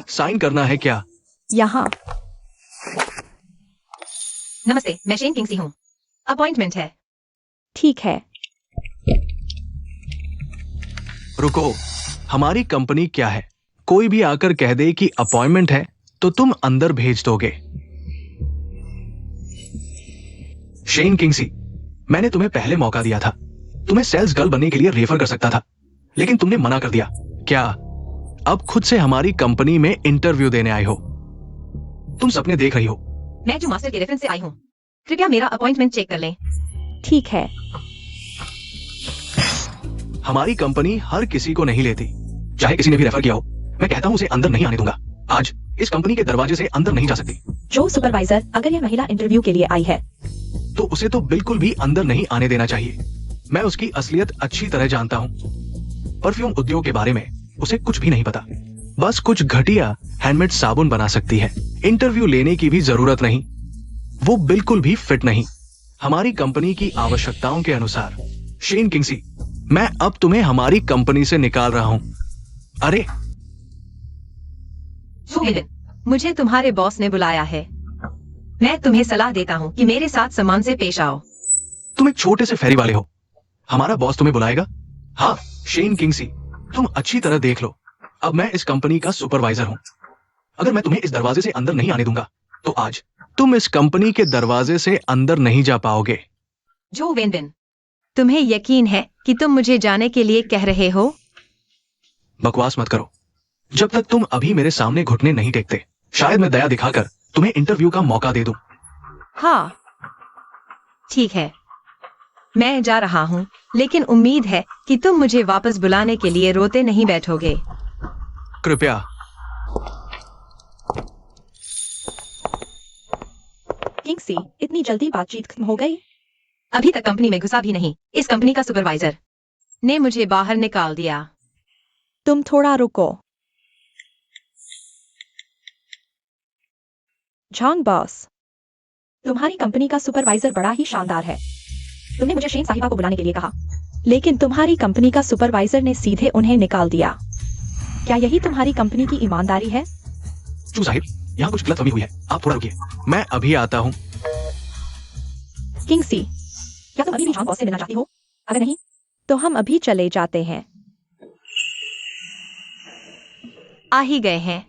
साइन करना है क्या? यहाँ नमस्ते, मैं शेन किंगसी हूँ। अपॉइंटमेंट है। ठीक है। रुको, हमारी कंपनी क्या है? कोई भी आकर कह दे कि अपॉइंटमेंट है तो तुम अंदर भेज दोगे। शेन किंगसी, मैंने तुम्हें पहले मौका दिया था। तुम्हें सेल्स गर्ल बनने के लिए रेफर कर सकता था, लेकिन तुमने मना कर दिया। क्या अब खुद से हमारी कंपनी में इंटरव्यू देने आई हो? तुम सपने देख रही हो। मैं जो मास्टर के रेफरेंस से आई हूँ, कृपया मेरा अपॉइंटमेंट चेक कर लें। ठीक है। हमारी कंपनी हर किसी को नहीं लेती, चाहे किसी ने भी रेफर किया हो। मैं कहता हूं उसे अंदर नहीं आने दूंगा। आज इस कंपनी के दरवाजे से अंदर नहीं जा सकती। जो सुपरवाइजर, अगर यह महिला इंटरव्यू के लिए आई है तो उसे तो बिल्कुल भी अंदर नहीं आने देना चाहिए। मैं उसकी असलियत अच्छी तरह जानता हूं। परफ्यूम उद्योग के बारे में उसे कुछ भी नहीं पता। बस कुछ घटिया हैंडमेड साबुन बना सकती है। इंटरव्यू लेने की भी जरूरत नहीं। वो बिल्कुल भी फिट नहीं हमारी कंपनी की आवश्यकताओं के अनुसार। शेन किंगसी, मैं अब तुम्हें हमारी कंपनी से निकाल रहा हूं। अरे मुझे तुम्हारे बॉस ने बुलाया है। मैं तुम्हें सलाह देता हूँ कि मेरे साथ सम्मान से पेश आओ। तुम एक छोटे से फेरी वाले हो, हमारा बॉस तुम्हें बुलाएगा? हाँ शेन किंगसी, तुम अच्छी तरह देख लो, अब मैं इस कंपनी का सुपरवाइजर हूं। अगर मैं तुम्हें इस दरवाजे से अंदर नहीं आने दूंगा तो आज तुम इस कंपनी के दरवाजे से अंदर नहीं जा पाओगे। जो वेनबिन, तुम्हें यकीन है कि तुम मुझे जाने के लिए कह रहे हो? बकवास मत करो। जब तक तुम अभी मेरे सामने घुटने नहीं टेकते, शायद मैं दया दिखाकर तुम्हें इंटरव्यू का मौका दे दूं। हाँ ठीक है, मैं जा रहा हूँ, लेकिन उम्मीद है कि तुम मुझे वापस बुलाने के लिए रोते नहीं बैठोगे। कृपया। किंगसी, इतनी जल्दी बातचीत खत्म हो गई? अभी तक कंपनी में घुसा भी नहीं। इस कंपनी का सुपरवाइजर ने मुझे बाहर निकाल दिया। तुम थोड़ा रुको। झांग बॉस, तुम्हारी कंपनी का सुपरवाइजर बड़ा ही शानदार है। तुमने मुझे शेन साहिबा को बुलाने के लिए कहा, लेकिन तुम्हारी कंपनी का सुपरवाइजर ने सीधे उन्हें निकाल दिया। क्या यही तुम्हारी कंपनी की ईमानदारी है? चू साहिब, यहाँ कुछ गलतफहमी हुई है, आप थोड़ा रुकिए, मैं अभी आता हूँ। किंगसी, क्या तुम अभी भी झांग बॉस से मिलना चाहती हो? अगर नहीं तो हम अभी चले जाते हैं। आ ही गए हैं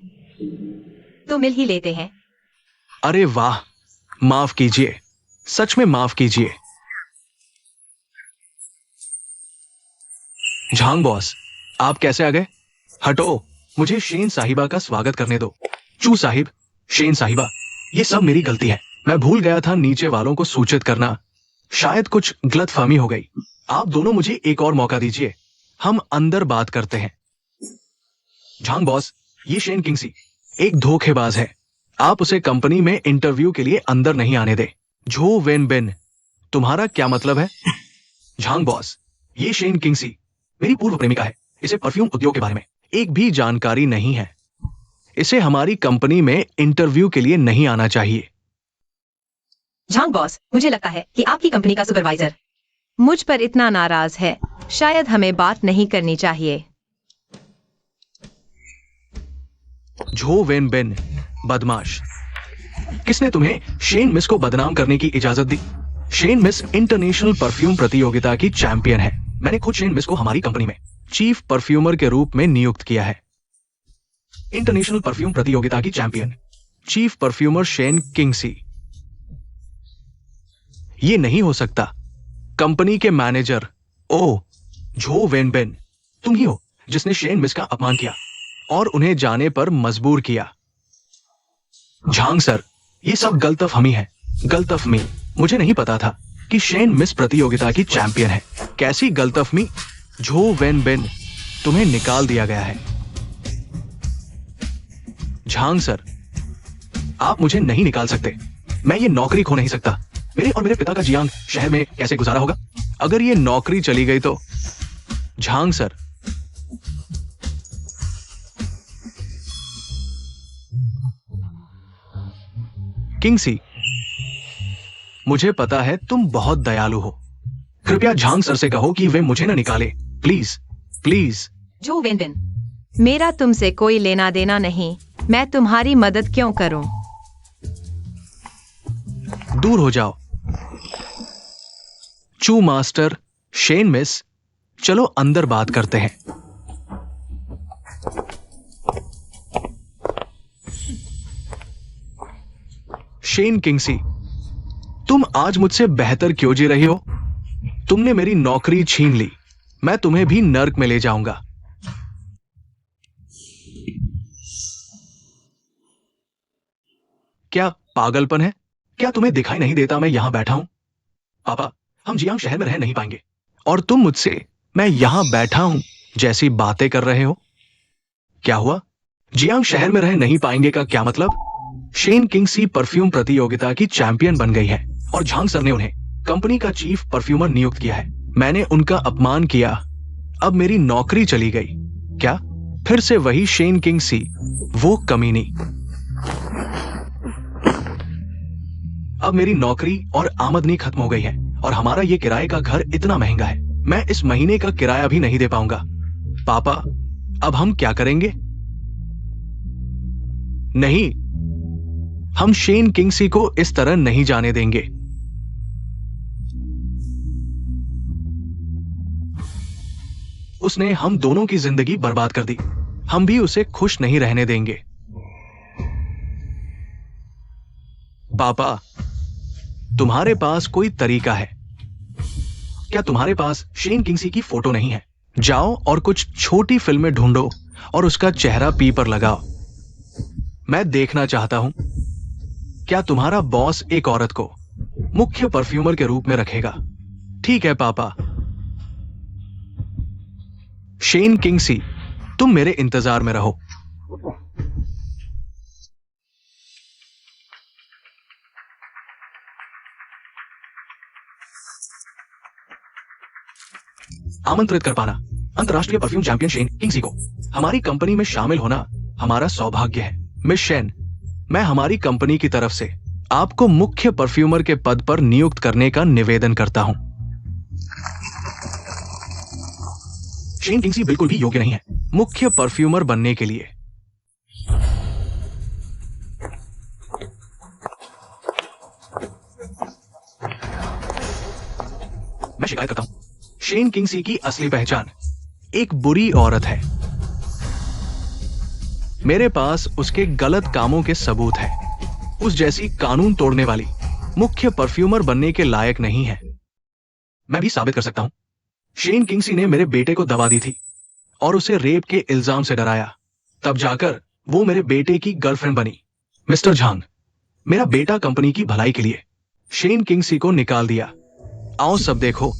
तो मिल ही लेते हैं। अरे वाह, माफ कीजिए, सच में माफ कीजिए। झांग बॉस, आप कैसे आ गए? हटो, मुझे शेन साहिबा का स्वागत करने दो। चू साहिब, शेन साहिबा, ये सब मेरी गलती है। मैं भूल गया था नीचे वालों को सूचित करना। शायद कुछ गलतफहमी हो गई। आप दोनों मुझे एक और मौका दीजिए, हम अंदर बात करते हैं। झांग बॉस, ये शेन किंगसी एक धोखेबाज है। आप उसे कंपनी में इंटरव्यू के लिए अंदर नहीं आने दे। झो वेन बेन, तुम्हारा क्या मतलब है? झांग बॉस, ये शेन किंगसी मेरी पूर्व प्रेमिका है। इसे परफ्यूम उद्योग के बारे में एक भी जानकारी नहीं है। इसे हमारी कंपनी में इंटरव्यू के लिए नहीं आना चाहिए। झांग बॉस, मुझे लगता है कि आपकी कंपनी का सुपरवाइजर मुझ पर इतना नाराज है। शायद हमें बात नहीं करनी चाहिए। झो वेन बेन, बदमाश, किसने तुम्हें शेन मिस को बदनाम करने की इजाजत दी? शेन मिस इंटरनेशनल परफ्यूम प्रतियोगिता की चैंपियन है। मैंने खुद शेन मिस को हमारी कंपनी में चीफ परफ्यूमर के रूप में नियुक्त किया है। इंटरनेशनल परफ्यूम प्रतियोगिता की चैंपियन चीफ परफ्यूमर शेन किंगसी। ये नहीं हो सकता। कंपनी के मैनेजर ओ जो वेनबेन, तुम ही हो जिसने शेन मिस का अपमान किया और उन्हें जाने पर मजबूर किया। झांग सर, ये सब गलतफहमी है, गलतफहमी। मुझे नहीं पता था कि शेन मिस प्रतियोगिता की चैंपियन है। कैसी गलतफहमी? जो वेनबेन, तुम्हें निकाल दिया गया है। झांग सर, आप मुझे नहीं निकाल सकते। मैं ये नौकरी खो नहीं सकता। मेरे और मेरे पिता का जियांग शहर में कैसे गुजारा होगा अगर ये नौकरी चली गई तो? झांग सर, किंगसी, मुझे पता है तुम बहुत दयालु हो। कृपया झांग सर से कहो कि वे मुझे न निकाले, प्लीज प्लीज। जो वेनबिन, मेरा तुमसे कोई लेना देना नहीं। मैं तुम्हारी मदद क्यों करूं? दूर हो जाओ। चू मास्टर, शेन मिस, चलो अंदर बात करते हैं। शेन किंगसी, तुम आज मुझसे बेहतर क्यों जी रही हो? तुमने मेरी नौकरी छीन ली। मैं तुम्हें भी नर्क में ले जाऊंगा। क्या पागलपन है? क्या तुम्हें दिखाई नहीं देता मैं यहां बैठा हूं? पापा, हम जियांग शहर में रह नहीं पाएंगे और तुम मुझसे मैं यहां बैठा हूं जैसी बातें कर रहे हो। क्या हुआ? जियांग शहर में रह नहीं पाएंगे का क्या मतलब? शेन किंगसी परफ्यूम प्रतियोगिता की चैंपियन बन गई है और झांग सर ने उन्हें कंपनी का चीफ परफ्यूमर नियुक्त किया है। मैंने उनका अपमान किया, अब मेरी नौकरी चली गई। क्या फिर से वही शेन किंगसी, वो कमीनी? अब मेरी नौकरी और आमदनी खत्म हो गई है और हमारा ये किराए का घर इतना महंगा है, मैं इस महीने का किराया भी नहीं दे पाऊंगा। पापा, अब हम क्या करेंगे? नहीं, हम शेन किंगसी को इस तरह नहीं जाने देंगे। उसने हम दोनों की जिंदगी बर्बाद कर दी। हम भी उसे खुश नहीं रहने देंगे। पापा, तुम्हारे पास कोई तरीका है? क्या तुम्हारे पास शेन किंगसी की फोटो नहीं है? जाओ और कुछ छोटी फिल्में ढूंढो और उसका चेहरा पी पर लगाओ। मैं देखना चाहता हूं क्या तुम्हारा बॉस एक औरत को मुख्य परफ्यूमर के रूप में रखेगा। ठीक है पापा। शेन किंगसी, तुम मेरे इंतजार में रहो। आमंत्रित कर पाना अंतर्राष्ट्रीय परफ्यूम चैंपियन शेन किंगसी को हमारी कंपनी में शामिल होना हमारा सौभाग्य है। मिस शेन, मैं हमारी कंपनी की तरफ से आपको मुख्य परफ्यूमर के पद पर नियुक्त करने का निवेदन करता हूं। शेन किंगसी बिल्कुल भी योग्य नहीं है मुख्य परफ्यूमर बनने के लिए। मैं शिकायत करता हूं। शेन किंगसी की असली पहचान एक बुरी औरत है। मेरे पास उसके गलत कामों के सबूत है। उस जैसी कानून तोड़ने वाली मुख्य परफ्यूमर बनने के लायक नहीं है। मैं भी साबित कर सकता हूं। शेन किंगसी ने मेरे बेटे को दवा दी थी और उसे रेप के इल्जाम से डराया। तब जाकर वो मेरे बेटे की गर्लफ्रेंड बनी। मिस्टर झांग, मेरा बेटा कंपनी की भलाई के लिए शेन किंगसी को निकाल दिया। आओ सब देखो।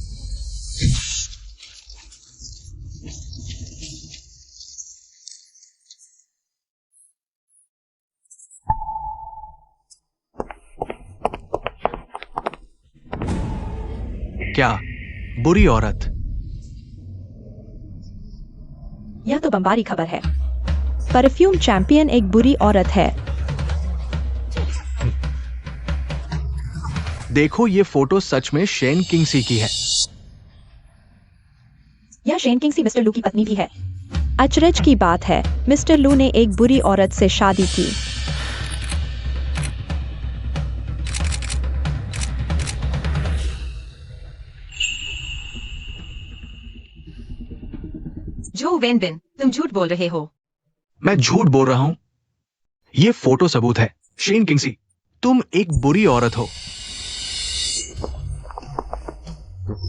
क्या बुरी औरत? यह तो बम्बारी खबर है। परफ्यूम चैंपियन एक बुरी औरत है। देखो, ये फोटो सच में शेन किंगसी की है। यह शेन किंगसी मिस्टर लू की पत्नी भी है। अचरज की बात है, मिस्टर लू ने एक बुरी औरत से शादी की। जो वेन बिन, तुम झूठ बोल रहे हो। मैं झूठ बोल रहा हूं? ये फोटो सबूत है। शेन किंग्सी, तुम एक बुरी औरत हो।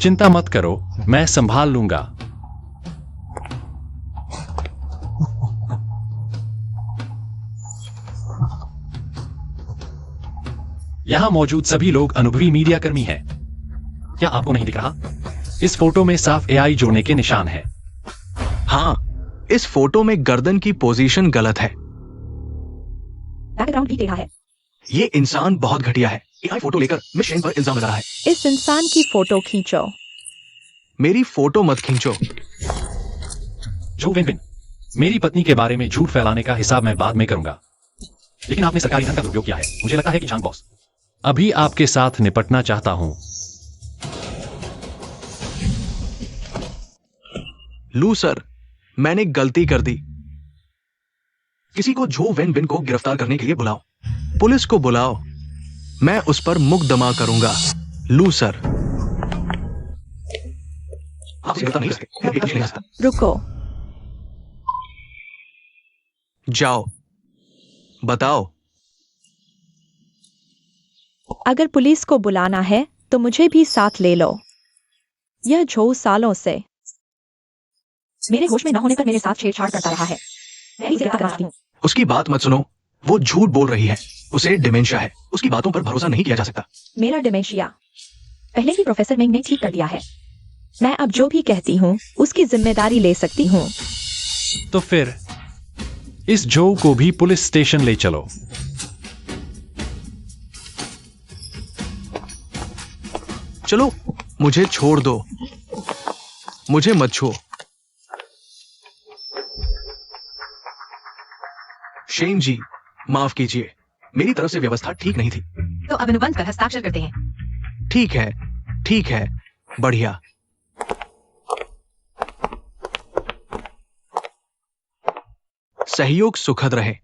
चिंता मत करो, मैं संभाल लूंगा। यहां मौजूद सभी लोग अनुभवी मीडिया कर्मी हैं। क्या आपको नहीं दिख रहा? इस फोटो में साफ एआई जोड़ने के निशान हैं। हाँ, इस फोटो में गर्दन की पोजीशन गलत है। बैकग्राउंड भी टेढ़ा है। ये इंसान बहुत घटिया है। एआई फोटो लेकर मिस शेन पर इल्जाम लगा रहा है। इस इंसान की फोटो खींचो। मेरी फोटो मत खींचो। जो विन विन, मेरी पत्नी के बारे में झूठ फैलाने का हिसाब मैं बाद में करूंगा, लेकिन आपने सरकारी धन का दुरुपयोग किया है। मुझे लगता है कि जान बॉस अभी आपके साथ निपटना चाहता हूं। लू सर, मैंने गलती कर दी। किसी को जो वेन बिन को गिरफ्तार करने के लिए बुलाओ। पुलिस को बुलाओ। मैं उस पर मुकदमा करूंगा। लू सर, आप गिरफ्तार नहीं कर सकते। एक कुछ नहीं कर सकता। रुको, जाओ, बताओ। अगर पुलिस को बुलाना है तो मुझे भी साथ ले लो। यह जो सालों से मेरे होश में न होने पर मेरे साथ छेड़छाड़ करता रहा है। मैं भी गिरफ्तार करा सकती हूँ। उसकी बात मत सुनो। वो झूठ बोल रही है। उसे डिमेंशिया है। उसकी बातों पर भरोसा नहीं किया जा सकता। मेरा डिमेंशिया पहले ही प्रोफेसर मिंग ने ठीक कर दिया है। मैं अब जो भी कहती हूँ उसकी जिम्मेदारी ले सकती हूँ। तो फिर इस जो को भी पुलिस स्टेशन ले चलो। चलो, मुझे छोड़ दो। मुझे मत छो। शेन जी, माफ कीजिए। मेरी तरफ से व्यवस्था ठीक नहीं थी। तो अब अनुबंध पर हस्ताक्षर करते हैं। ठीक है, ठीक है, बढ़िया। सहयोग सुखद रहे।